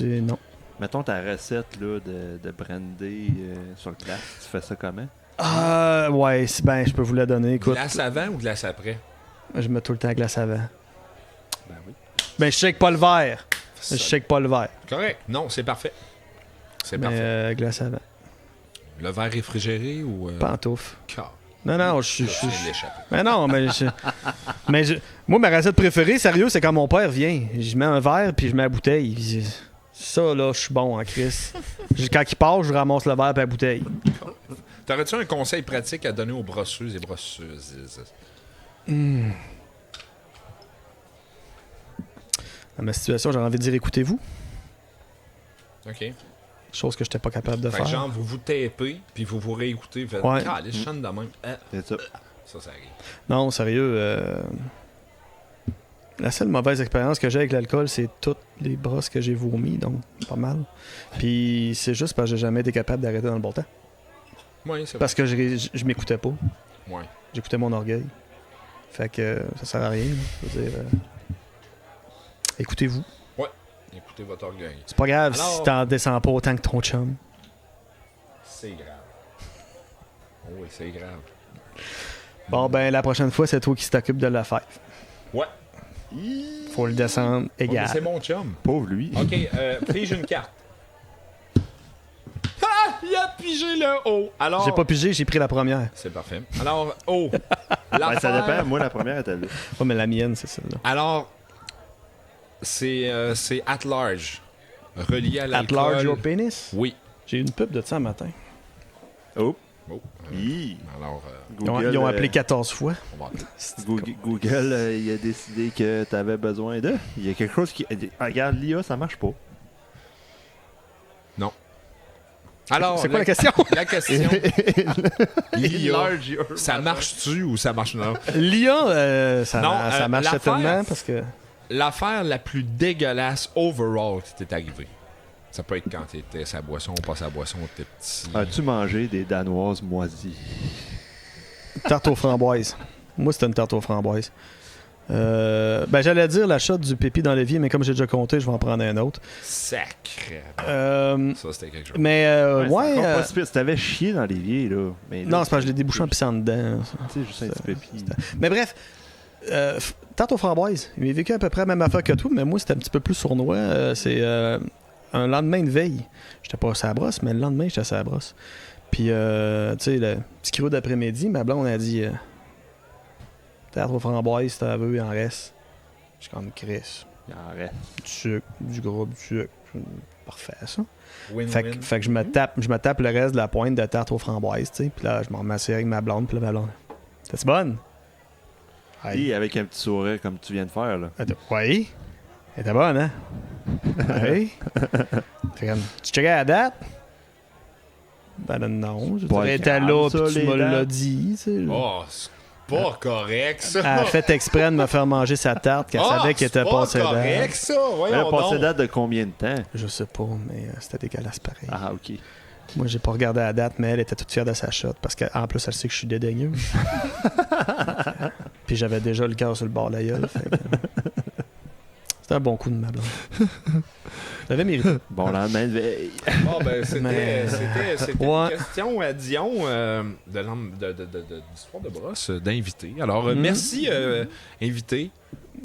Non. Mettons ta recette là, de brandy sur le glace, tu fais ça comment? Ouais, ben, je peux vous la donner. Écoute, Glace avant ou glace après? je mets tout le temps glace avant. Ben oui. Ben, je shake pas le verre. Ça- Je shake pas le verre. Correct. Non, c'est parfait. C'est Mais parfait. glace avant. Le verre réfrigéré ou... Pantoufle. Car- Non, je viens de l'échapper. Mais non, moi, ma recette préférée, sérieux, c'est quand mon père vient. Je mets un verre puis je mets la bouteille. Ça, là, je suis bon en Chris. Quand il part, je ramasse le verre et la bouteille. T'aurais-tu un conseil pratique à donner aux brosseuses et brosseuses? Dans ma situation, j'ai envie de dire écoutez-vous. OK. Chose que je n'étais pas capable de Fait faire. que genre, vous vous tapez, puis vous vous réécoutez. Vous faites, Ouais. ah, les chaînes de même. Ah, C'est ça. ça arrive. Non, sérieux. La seule mauvaise expérience que j'ai avec l'alcool, c'est toutes les brosses que j'ai vomi, donc pas mal. Puis c'est juste parce que j'ai jamais été capable d'arrêter dans le bon temps. Oui, c'est vrai. Parce que je m'écoutais pas. Ouais. J'écoutais mon orgueil. Fait que ça sert à rien. Là. Je veux dire, écoutez-vous. Écoutez votre orgueil. C'est pas grave Alors- si t'en descends pas autant que ton chum. C'est grave. Oui, c'est grave. Bon, ben la prochaine fois, c'est toi qui t'occupes de la fête. Ouais. Faut le descendre Ouais, mais c'est égal. mon chum. Pauvre lui. OK, pige une carte. Ah! Il a pigé le haut. Alors... J'ai pas pigé, j'ai pris la première. C'est parfait. Alors, haut. Ben, ça dépend. Moi, la première était là. Ouais, mais la mienne, c'est celle-là. Alors, c'est at large. Relié à At l'alcool. large your penis? Oui. J'ai eu une pub de ça un matin. Oh. Oh, Hi. alors, Ils ont appelé 14 fois. on va... Google, il a décidé que tu avais besoin de. Il y a quelque chose qui. Regarde, l'IA, ça marche pas. Non. Alors, C'est quoi la question? La question. L'IA, Large your- ça marche-tu ou ça marche non? L'IA, ça, Non, ça marche l'affaire- tellement parce que... L'affaire la plus dégueulasse overall qui t'est arrivée. Ça peut être quand t'étais sa boisson ou pas sa boisson, t'es petit. As-tu mangé des danoises moisies? Tarte aux framboises. Moi, c'était une tarte aux framboises. Ben, j'allais dire la shot du pépi dans l'évier, mais comme j'ai déjà compté, je vais en prendre un autre. Sacré. Ça, c'était quelque chose. Mais, ouais... c'est encore pas si pire. Si t'avais chié dans l'évier, là. Mais là, non, c'est parce que je l'ai débouché en pissant dedans. Tu sais, juste un petit pépi. Mais bref, tarte aux framboises. Il m'a vécu à peu près la même affaire que toi, mais moi, c'était un petit peu plus sournois. C'est un lendemain de veille. J'étais pas à la brosse, mais le lendemain, j'étais à la brosse. Puis, tu sais, le petit crew d'après-midi, ma blonde a dit tarte aux framboises, si t'en veux, il en reste. Je suis comme Chris. Il en reste. Du sucre, du gras, du sucre. Parfait, ça. Win-win. Fait que je me tape le reste de la pointe de tarte aux framboises, tu sais. Puis là, je m'en remercie avec ma blonde. Puis là, ma blonde. T'es-tu bonne? Et avec un petit sourire comme tu viens de faire, là. Oui. Elle était bonne, hein? Oui. Fait comme, tu checkais la date? Ben non. Je pas dirais, elle était grave, là, ça, puis tu les me l'as dates. dit, tu sais. Oh, c'est pas correct, ça. Elle a fait exprès de me faire manger sa tarte qu'elle savait qu'elle était passée C'est pas correct, date. ça. Elle a Voyons passé donc. date de combien de temps? Je sais pas, mais c'était dégueulasse pareil. Ah, ok. Moi, j'ai pas regardé la date, mais elle était toute fière de sa shot parce qu'en plus, elle sait que je suis dédaigneux. Puis j'avais déjà le cœur sur le bord de la gueule. C'était un bon coup de ma blonde. J'avais mérité. Bon lendemain de veille. Bon, ben, c'était Mais- Ouais. une question à Dion d'Histoire de brosse d'invité. Alors, merci, invité.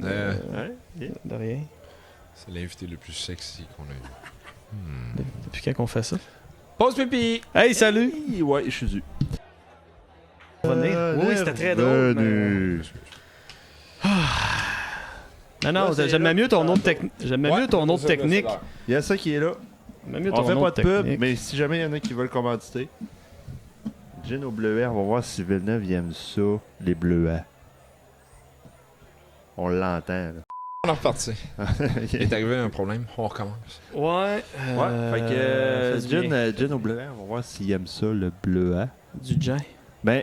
Ouais. De rien. C'est l'invité le plus sexy qu'on a eu. Depuis quand qu'on fait ça? Pause pipi! Hey, salut! Ouais, je suis dû. Oui, c'était très drôle. Bienvenue. Non, non, Là, c'est j'aimais là. mieux ton autre technique. J'aimais mieux ton autre technique. Il y a ça qui est là. J'aimais mieux On ton fait pas autre de pub, technique. mais si jamais il y en a qui veulent commanditer, Gin au bleuet, on va voir si Villeneuve il aime ça, les bleuets. On l'entend, là. On est reparti. Il est arrivé un problème. On recommence. Ouais. Ouais, fait que ça se vient. Gin au bleuet, on va voir s'il aime ça, le bleuet. Du gin. Ben,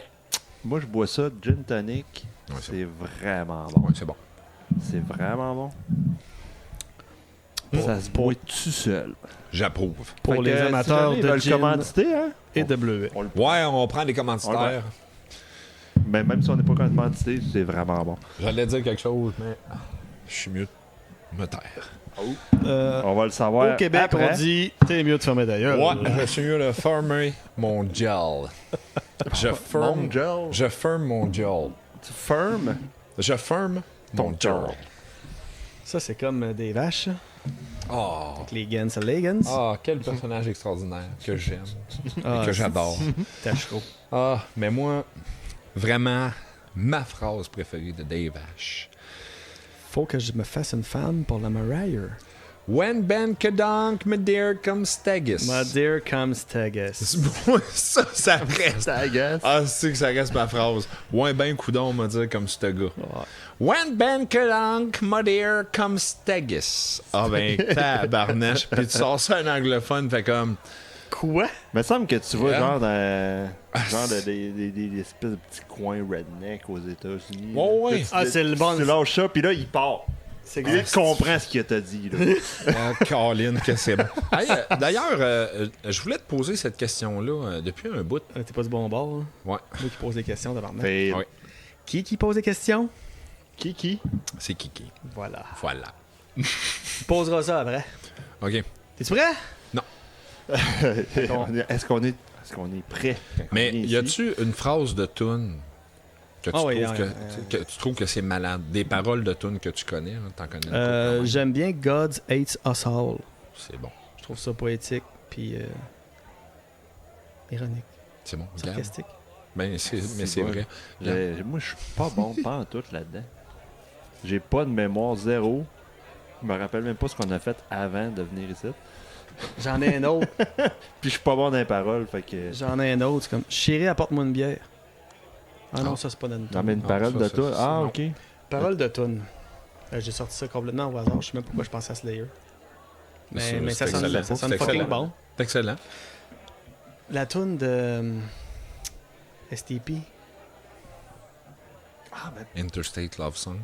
moi je bois ça, gin tonic. Ouais, c'est C'est vraiment bon. Ouais, c'est bon. C'est vraiment bon. Ça se boit tout seul. J'approuve. Pour Fait les que, amateurs si jamais ils de veulent gin commanditer, hein? et de bleuet. On le Ouais, on prend des commanditaires. Mais même si on n'est pas commandité, c'est vraiment bon. J'allais dire quelque chose, mais je suis mieux de me taire. On va le savoir. Au Québec, après. on dit t'es mieux de fermer ta gueule. Ouais, je suis mieux de fermer mon gel. Mon gel. Je ferme mon gel. Tu fermes Je ferme mon gel. Ça, c'est comme des vaches. Oh. Avec les Gens et les Gens. Ah, quel personnage extraordinaire que j'aime Ah, et que j'adore. Tachereau. Ah, mais moi, vraiment, ma phrase préférée de Dave Ash. Faut que je me fasse une femme pour la Mariah. When Ben Kedonk, my dear, comes Stagis. My dear comes Tagus. Ça reste. ça agace. Ah, c'est que ça reste ma phrase. Ouais, ben coudon, me dire comme ce gars. When Ben Kedonk, my dear, comes Stagis. Ah ben, tabarnache. Puis tu sors ça en anglophone, fait comme... Quoi? Il me semble que tu vas Yeah. genre dans des espèces de petits coins redneck aux États-Unis. Ouais, ouais. Là, Ah, c'est le bon. Tu lâches ça, puis là, il part. C'est Puis là, il comprend ce qu'il t'a dit. Là. Ah, Caroline, que c'est bon. Hey, d'ailleurs, je voulais te poser cette question-là depuis un bout. T'es pas du bon bord, hein? Ouais. Moi qui pose des questions d'abord. Fait, Ouais. Qui pose des questions? Qui? C'est Kiki. Voilà. Voilà. Tu poseras ça après. OK. T'es-tu prêt? Est-ce qu'on est prêt? quand Mais on vient y ici? a-tu une phrase de tune que tu, Ah oui, trouves que tu trouves que c'est malade? Des paroles de tune que tu connais, hein, t'en connais une couple, quand même. J'aime bien God Hates Us All. C'est bon. Je trouve ça poétique, puis ironique, C'est bon. Regarde. sarcastique. Ben, mais c'est bon. vrai. Moi, je suis pas bon pas en tout là-dedans. J'ai pas de mémoire zéro. Je me rappelle même pas ce qu'on a fait avant de venir ici. J'en ai un autre. Puis je suis pas bon dans les paroles, fait que... J'en ai un autre. C'est comme Chérie, apporte-moi une bière. Ah non, Ah. ça, c'est pas dans une Non, mais une Non, parole ça, de ça, toi. ça, Ah, non. ok. Parole de tune. J'ai sorti ça complètement au hasard. Je sais même pas pourquoi je pensais à Slayer. Mais ça c'est sonne, excellent. ça sonne C'est fucking excellent. bon. C'est excellent. La tune de STP. Interstate Love Song.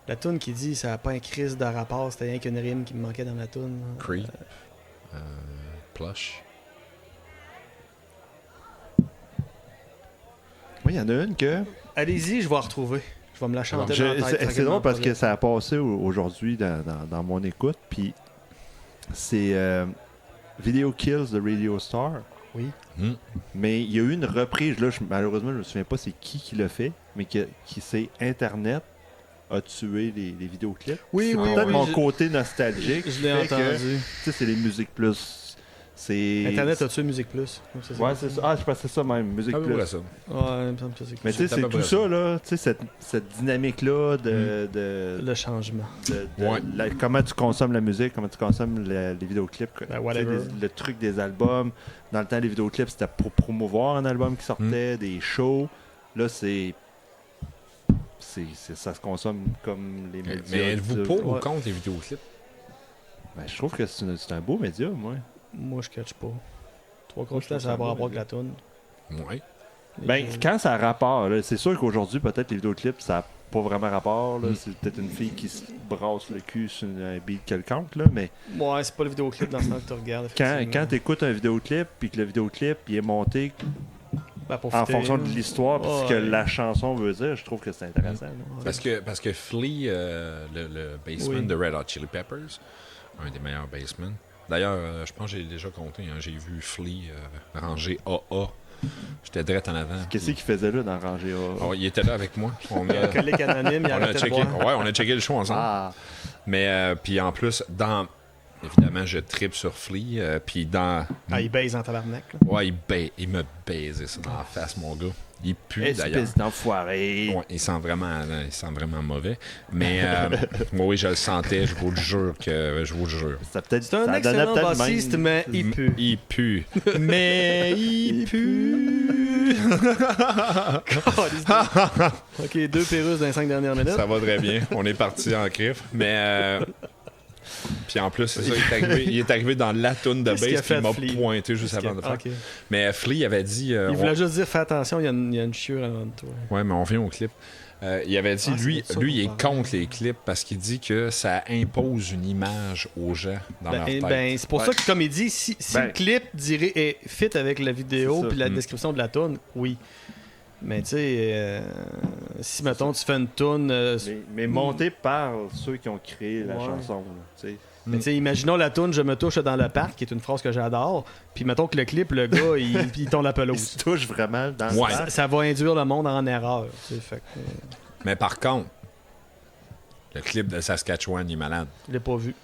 La tune qui dit ça n'a pas un crise de rapport, c'était rien qu'une rime qui me manquait dans la tune. Creep. Plush. Oui, il y en a une que... Allez-y, je vais la retrouver. Je vais me la chanter dans la tête. C'est tranquillement, drôle parce pas que vite. ça a passé aujourd'hui dans mon écoute, puis c'est Video Kills de Radio Star. Oui. Hmm. Mais il y a eu une reprise, là, malheureusement, je me souviens pas c'est qui l'a fait, mais qui c'est Internet a tué les vidéoclips. Oui, C'est oui, peut-être oui, mon je- côté nostalgique. Je l'ai fait que, entendu. Tu sais, c'est les musiques plus C'est... Internet, as-tu Musique Plus? Ouais, c'est ça. Ah, je pensais ça même, Musique À peu Plus. près ça. Ouais, il me semble que c'est Mais tu sais, C'est à c'est peu tout près ça, là, tu sais, cette dynamique-là le changement. Ouais. comment tu consommes la musique, comment tu consommes les vidéoclips. Ben, Tu sais, whatever. le truc des albums. Dans le temps, les vidéoclips, c'était pour promouvoir un album qui sortait, des shows. Là, ça se consomme comme les médias. Mais êtes-vous disent. pour ou Ouais. contre les vidéoclips? Ben, je trouve que c'est un beau média, moi. Moi, je catch pas. Trois Moi, quarts je du temps, trouve ça va ça rapport beau, avec la toune. Ouais. Ben, quand ça a rapport, là, c'est sûr qu'aujourd'hui, peut-être les vidéoclips, ça n'a pas vraiment rapport. Là. C'est peut-être une fille qui se brasse le cul sur un beat quelconque, là, mais Ouais, c'est pas le vidéoclip dans ce temps que tu regardes. quand tu écoutes un vidéoclip, puis que le vidéoclip il est monté Ben, pour en fitter, fonction là. de l'histoire, puis ce que Ouais. la chanson veut dire, je trouve que c'est intéressant. là. Parce que Flea, le bassman Oui. de Red Hot Chili Peppers, un des meilleurs bassmen. D'ailleurs, je pense que j'ai déjà compté. Hein, j'ai vu Flea ranger AA. J'étais direct en avant. Qu'est-ce qu'il faisait là dans Rangée A? Oh, il était là avec moi. On Un a, collègue anonyme, il on a arrêtait de checké, boire. ouais, on a checké le show ensemble. Ah, Mais puis en plus, évidemment, je tripe sur Flea. Puis dans. Ah, il baise en tabarnak. Là. Ouais, il me baisait ça dans la face, mon gars. Il pue d'ailleurs. espèce d'enfoiré. Ouais, il sent vraiment mauvais. Mais moi, oui, je le sentais. Je vous le jure C'est C'est un ça donnait excellent peut-être bassiste, même- mais il pue. Il pue. Mais il pue. Ok, 2 Pérus dans les 5 dernières minutes. Ça va très bien. On est parti en crif. Mais. Puis en plus, c'est ça, il est arrivé dans la toune de Qu'est-ce qu'il a bass, puis il m'a fait, Flea? pointé juste avant de faire. Ok. Mais Flea avait dit. Il voulait juste dire fais attention, il y a une chiure avant de toi. Ouais, mais on vient au clip. Il avait dit, Ah, c'est lui, ça lui, il qu'on est parle. contre les clips parce qu'il dit que ça impose une image aux gens dans leur tête. Ben, c'est pour Ouais. ça que, comme il dit, si Ben. le clip dirait est fit avec la vidéo C'est ça. puis la Mm. description de la tune, oui. Mais tu sais, si mettons tu fais une tune, Mais monté par ceux qui ont créé la Ouais. chanson. là, tu sais. mais tu sais, imaginons la tune Je me touche dans le parc, qui est une phrase que j'adore, puis mettons que le clip, le gars, il tombe la Il pelouse. se touche vraiment dans Ouais. le Ça va induire le monde en erreur. tu sais, Fait que, Mais par contre, le clip de Saskatchewan, il est malade. je l'ai pas vu.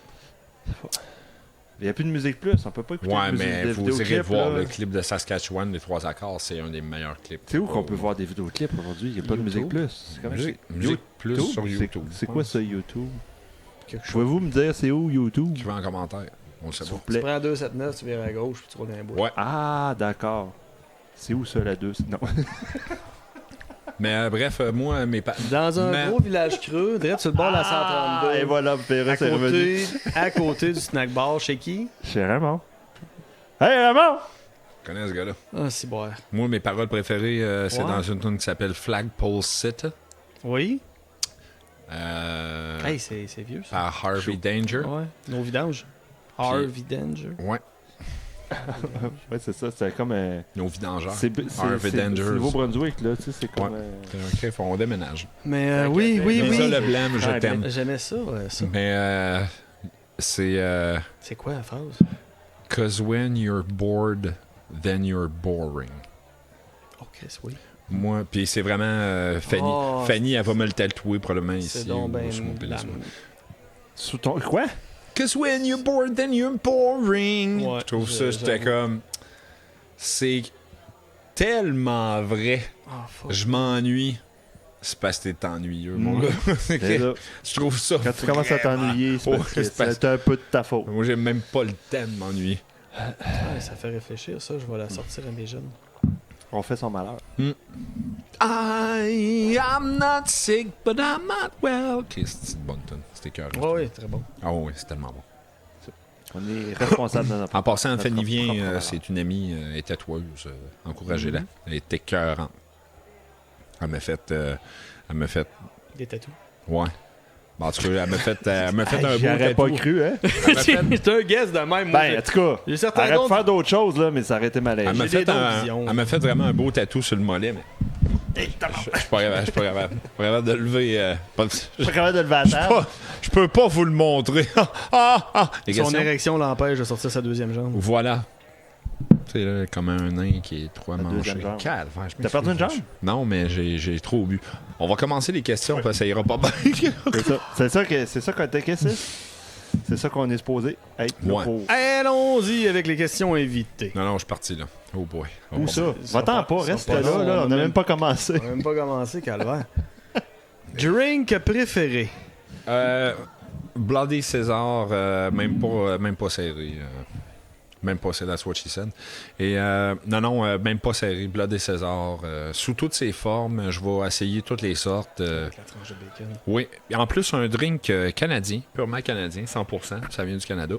Il n'y a plus de musique plus, on peut pas écouter Ouais, de musique mais de vous irez vidéoclip, voir là. le clip de Saskatchewan, les 3 accords, c'est un des meilleurs clips. C'est où qu'on peut voir des vidéoclips aujourd'hui? Il n'y a pas de musique YouTube. plus. C'est comment Musique, c'est? musique plus YouTube? sur C'est- YouTube. C'est quoi ça, YouTube? Quelque chose. Pouvez-vous me dire c'est où YouTube? Tu veux en commentaire? On le sait S'il vous pas. Tu plaît. prends 279, tu viens à gauche, puis tu roules dans les bois. Ouais. Ah, d'accord. C'est où ça, la 2? Non. Mais bref, moi, mes parents. Dans un Mais- gros village creux, direct sur le bord de la 132. Et voilà, Perret est revenu. à côté du snack bar chez qui? Chez Raymond. Hey, Raymond! Je connais ce gars-là. Ah, c'est bon. Moi, mes paroles préférées, c'est Ouais. dans une tune qui s'appelle Flagpole Sit. Oui? Euh, Hey, c'est vieux ça. par Harvey Danger. Ouais, nos vidanges. Harvey Danger. Ouais, Ouais, c'est ça. C'est comme un. nos vidangeurs. C'est Harvey Danger. Nouveau-Brunswick, là. Tu sais, c'est comme. Ouais. C'est un crif, on déménage. Mais oui, oui, Lisa oui. Leblanc, je Ah, t'aime. J'aimais ça, ça. Mais c'est C'est quoi la phrase? Cause when you're bored, then you're boring. Oh, Chris, oui. Moi, puis c'est vraiment Fanny. Oh, Fanny, elle va me le tatouer probablement C'est ici donc ou ben sur mon pénis. la- Sous ton. Quoi? Cause when you're bored, then you're boring. Ouais, je trouve ça, j'avoue. j'étais comme. C'est tellement vrai. Ah, fuck. Je m'ennuie. C'est parce que t'es ennuyeux, mon gars. C'est C'est que là. je trouve ça. Quand tu commences à vraiment- t'ennuyer, c'est Ouais, parce que c'est parce- c'est un peu de ta faute. Moi, j'ai même pas le temps de m'ennuyer. Ouais, ça fait réfléchir, ça. Je vais la sortir à mes jeunes. On fait son malheur. I am not sick, but I'm not well. Ok, c'est une bonne tune. C'était cœur. Oui, oui, très bon. Ah oui, c'est tellement bon. On est responsable de notre. En passant, Notre Fanny vient, propre malheur. c'est une amie et tatoueuse. Encouragez-la. Elle est écœurante. Elle m'a fait. Des tatous. Ouais. Bon, en tout cas, elle m'a fait un beau J'aurais pas tatou. cru, hein? Elle m'a fait, C'est un guess de même. moi, Ben, en tout cas, j'ai certains arrête de d'autres. faire d'autres choses, là, mais ça aurait été malaisant. elle m'a J'ai des fait, dons de vision. elle m'a fait vraiment un beau tatou sur le mollet, mais. Je suis pas capable, je suis pas capable de lever. Je suis pas capable de lever la table. Je peux pas vous le montrer. Les Son questions? érection l'empêche de sortir sa deuxième jambe. Voilà. Tu sais, là, comme un nain qui est trop manché. deuxième jambe. Calvaire, je T'as perdu une m'excuse. jambe? Non, mais j'ai trop bu. On va commencer les questions parce que ça ira pas bien. C'est ça. C'est ça qu'on t'a cassé? C'est ça qu'on est supposé être. Ouais. Allons-y avec les questions invitées. Non, je suis parti là. Oh boy. Oh, Où bon. ça? Ça Va-t'en part- pas, ça reste part là, long, là. On n'a même- même pas commencé. On n'a même pas commencé, calvaire. Drink préféré. Bloody César, même pas serré. Même pas, c'est that's what she said. Et même pas serré. Bloody César, sous toutes ses formes, je vais essayer toutes les sortes. Avec la tranche de bacon. Oui. Et en plus, un drink canadien, purement canadien, 100%, ça vient du Canada.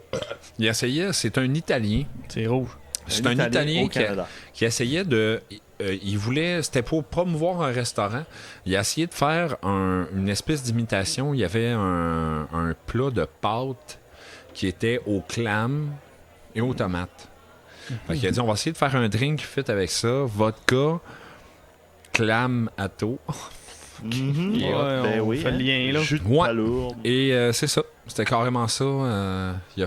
Il essayait, c'est un Italien. C'est rouge. C'est un Italien au Canada. qui essayait de. Il voulait. C'était pour promouvoir un restaurant. Il a essayé de faire une espèce d'imitation. Il y avait un plat de pâtes qui était au clam et aux tomates. Fait qu'il a dit on va essayer de faire un drink fit avec ça. Vodka, clam à taux. Mhm. Ouais, Ben on oui, fait le lien, là. Jus de Ouais. palourde. Et c'est ça. C'était carrément ça. Il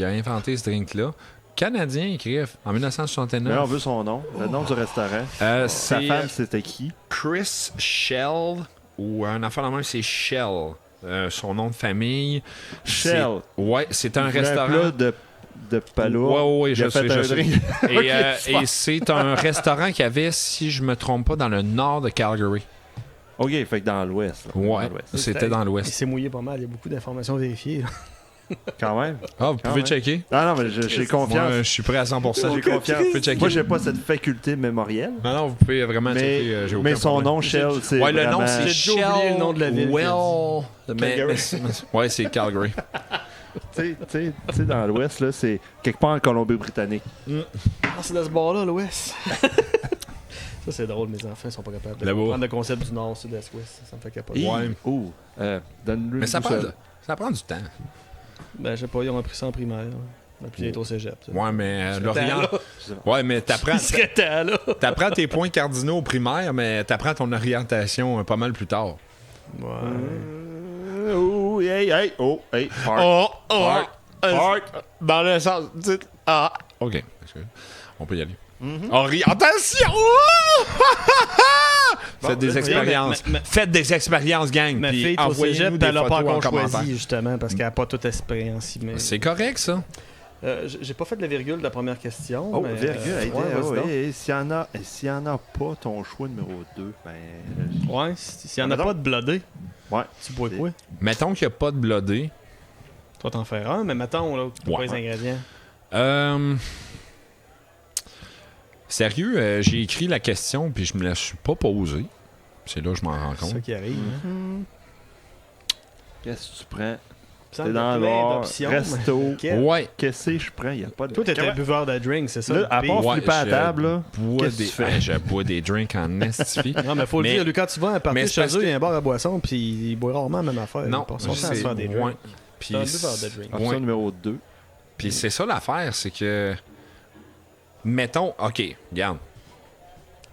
a inventé ce drink-là. Canadien, écrit en Mais 1969. là, on veut son nom. Le nom du restaurant. Sa C'est femme, c'était qui? Chris Shell, ou un enfant de même, c'est Shell. Son nom de famille. Shell. C'est un Il voulait restaurant. Un plat de palourde. Ouais, Il je a fait sais, un je sais. drink. Et c'est un restaurant qui avait, si je me trompe pas, dans le nord de Calgary. OK, fait que dans l'ouest. là. Ouais, Dans l'ouest. c'était dans Il l'ouest. s'est mouillé pas mal. Il y a beaucoup d'informations vérifiées. là. Quand même. Ah, vous Quand pouvez même. checker? Non, mais j'ai confiance. Moi, je suis prêt à 100%. J'ai confiance. Vous pouvez checker. Moi, j'ai pas cette faculté mémorielle. Non, vous pouvez vraiment checker. Mais, J'ai aucun mais son problème. nom, Shell, c'est. Ouais, le nom, vraiment- c'est J'ai déjà oublié le nom de la ville, Ouais, c'est Calgary. Tu sais, dans l'ouest, là, c'est quelque part en Colombie-Britannique. Ah, c'est dans ce bar-là, l'Ouest. Ça, c'est drôle. Mes enfants sont pas capables de Là-bas. comprendre le concept du Nord, Sud-Est, Ouest. Ça me fait capoter. Ouais. Ouh. Donne-lui Mais ça une prend, seule. ça prend du temps. Ben, je sais pas, ils ont appris ça en primaire. Ma plus est au cégep. ça. Ouais, mais serais l'Orient. temps, Ouais, mais Il serait temps, là. t'apprends tes points cardinaux au primaire, mais t'apprends ton orientation pas mal plus tard. Ouais. Oh, hey, park. Oh, Park. Dans le sens. Ah. OK. Excuse. On peut y aller. Mm-hmm. Orientation! Faites des mais- expériences. mais- Faites des expériences, gang. Ma puis fille est au envoyez-nous cégep, des elle l'a pas photos en encore commentaire. choisi, justement, parce qu'elle n'a pas toute expérience. Mais... C'est correct, ça. J'ai pas fait de la virgule de la première question. Oh, mais, virgule. Hey, ouais, vas-y donc. S'il y en a pas ton choix numéro 2, ben. Ouais, s'il y en a Mettons- pas de blodé, Ouais. tu bois quoi? Mettons qu'il n'y a pas de blodé. Toi, t'en fais un, mais mettons, là, tu Ouais. pas les ingrédients. Sérieux, j'ai écrit la question puis je me la suis pas posée. C'est là que je m'en rends C'est ça compte. qui arrive. hein. Qu'est-ce que tu prends? Ça, T'es il y a dans le plein bar, d'options, resto. mais quel- Ouais. Qu'est-ce que je prends? Il n'y a pas de. Toi, t'es un Comment- buveur de drink, c'est ça? Là, le à pire. part Ouais, flipper à je table, là. bois Qu'est-ce que tu fais? je bois des drinks en estifie. Non, mais faut le Mais- dire, Lucas, tu vas à un party mais chez c'est parce eux, il y que- a un bar à boisson, puis il boit rarement la même affaire. Non, il passe son temps à se faire des ouais. drinks. Puis C'est un buveur de drink. Option ouais. numéro 2. Puis c'est ça l'affaire, c'est que mettons, OK, regarde.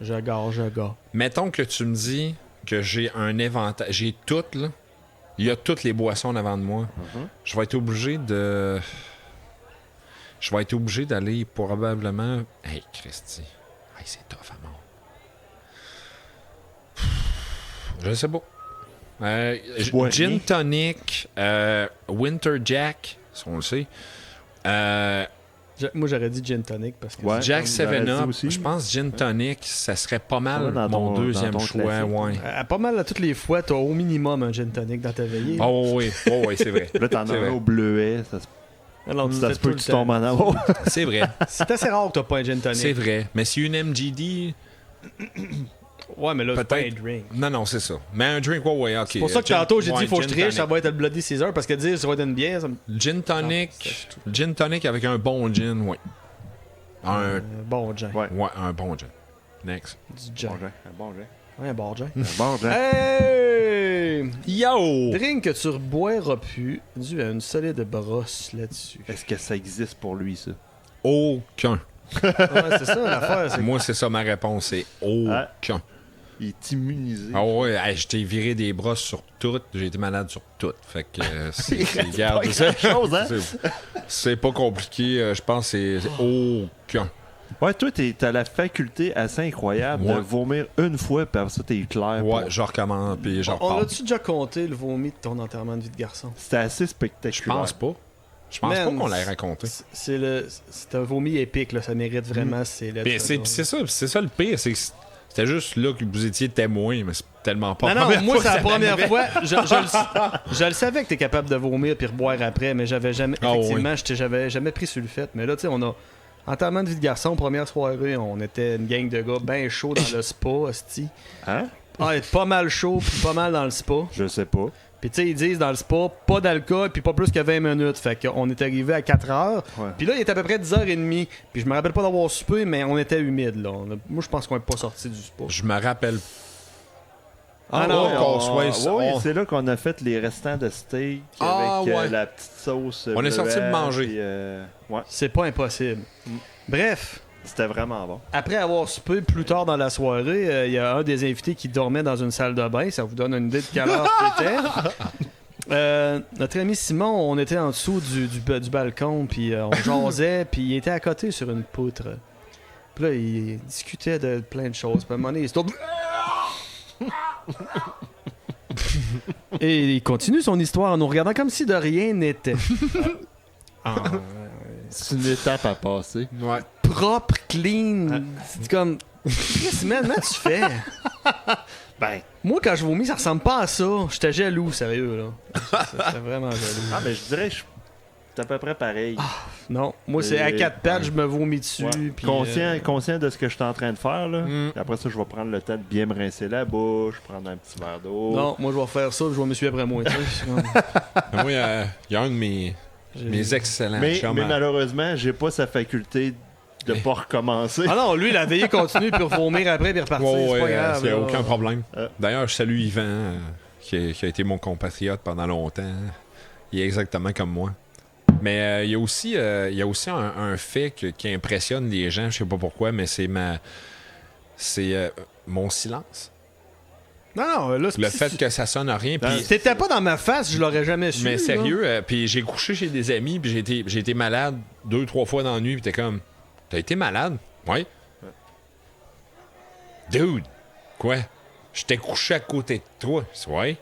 Je gars. Mettons que tu me dis que j'ai un éventail, j'ai tout là. Il y a toutes les boissons devant de moi. Je vais être obligé de d'aller probablement. Hey, Christy. Hey, c'est tough à mort. Je sais pas. bois Gin rien. tonic, Winter Jack, si on le sait. Moi, j'aurais dit gin tonic parce que Ouais. Jack j'aurais 7 dit Up. aussi. Je pense Gin tonic, ça serait pas mal Dans mon ton- deuxième dans ton choix. classique. Ouais. Pas mal à toutes les fois, t'as au minimum un gin tonic dans ta veillée. Oh oui, c'est vrai. Là, t'en as C'est un vrai. au bleuet. Alors, tu Ça fais se tout peut le que tu temps. tombes en amour. C'est vrai. C'est assez rare que t'as pas un gin tonic. C'est vrai. Mais si une MGD. Ouais, mais là, c'est pas un Peut-être. drink. Non, c'est ça. Mais un drink, ouais, ok. C'est pour ça que Gin- tantôt, j'ai ouais, dit, faut que je gin triche, ça tonic. va être le Bloody Caesar, parce que dire, ça va être une bière, ça me... Gin tonic. Non, c'est- Gin tonic avec un bon gin, ouais. bon gin. Ouais. Ouais, un bon gin. Next. Du gin. Bon, Jean. Un bon Jean. Ouais, un bon gin. Un bon Jean. Hey! Yo! Drink que tu reboiras plus, dû à une solide brosse là-dessus. Est-ce que ça existe pour lui, ça? Aucun. Ouais, c'est ça l'affaire. c'est- Moi, c'est ça ma réponse, c'est aucun. Il est immunisé. Ah ouais, hey, je t'ai viré des brosses sur toutes. J'ai été malade sur toutes. Fait que regarde, pas c'est- grand-chose, hein? c'est pas compliqué. Je pense que c'est aucun. Ouais, toi, t'as la faculté assez incroyable Ouais. de vomir une fois, puis après ça, t'es clair. Ouais, pour- je recommence, puis je On repars. a-tu déjà compté le vomi de ton enterrement de vie de garçon? C'était assez Je spectaculaire. pense pas. Je pense Man, pas qu'on l'ait raconté. C'est un vomi épique, là. Ça mérite vraiment. C'est Puis c'est ça le pire, c'est que c'était juste là que vous étiez témoin, mais c'est tellement pas Non, moi, c'est la ça première m'arrivait. fois. Je le savais que t'es capable de vomir puis reboire après, mais j'avais jamais. Ah, Effectivement, j'avais jamais pris sur le fait. Mais là, tu sais, on a. Enterrement de vie de garçon, première soirée, on était une gang de gars bien chauds dans le spa, hostie. Hein? Ah, pas mal chaud puis pas mal dans le spa. Je sais pas. Puis tu sais, ils disent dans le spa, pas d'alcool puis pas plus que 20 minutes. Fait qu'on est arrivé à 4 heures. Ouais. Puis là, il était à peu près 10h30. Puis je me rappelle pas d'avoir soupé, mais on était humide, là. Moi, je pense qu'on est pas sorti du spa. Je me rappelle. Ah non, c'est là qu'on a fait les restants de steak Ah, avec ouais. la petite sauce. On est sorti de bleuette, manger. puis, ouais, C'est pas impossible. Bref. c'était vraiment bon. Après avoir soupé plus tard dans la soirée, il y a un des invités qui dormait dans une salle de bain. Ça vous donne une idée de quelle heure c'était. Notre ami Simon, on était en dessous du balcon, puis on jasait, puis il était à côté sur une poutre. Puis là, il discutait de plein de choses. Puis à un moment donné, il se tourne. Et il continue son histoire en nous regardant comme si de rien n'était. C'est une étape à passer. Ouais. Propre, clean. C'est comme. Chris, man, comment tu fais? Ben, Moi, quand je vomis, ça ressemble pas à ça. J'étais jaloux, sérieux, là. J'étais vraiment jaloux. ben, je dirais que c'est à peu près pareil. Non, moi, c'est à Et- 4 pattes, je me vomis dessus. Ouais. Puis, Conscient de ce que je suis en train de faire, là. Mm. Et après ça, je vais prendre le temps de bien me rincer la bouche, prendre un petit verre d'eau. Non, moi, je vais faire ça, puis je vais me suivre après moi. Tu sais. Je suis comme- Moi, il y a un de mes excellents Mais chums. malheureusement, j'ai pas sa faculté de pas recommencer. Ah non, lui, la veillée continue, puis vomir après, puis repartir. Ouais, c'est pas ouais, grave. il n'y a là. aucun problème. Euh. D'ailleurs, je salue Yvan, qui a été mon compatriote pendant longtemps. Il est exactement comme moi. Mais il y a aussi un fait qui impressionne les gens, je sais pas pourquoi, mais c'est mon silence. Non, là, c'est Le fait que ça sonne à rien. Non, Puis, Si t'étais pas dans ma face, je l'aurais jamais su. mais là. sérieux, puis j'ai couché chez des amis, puis j'ai été malade 2-3 fois dans la nuit, puis t'es comme, t'as été malade? Ouais. Dude, quoi? J'étais couché à côté de toi. Ouais.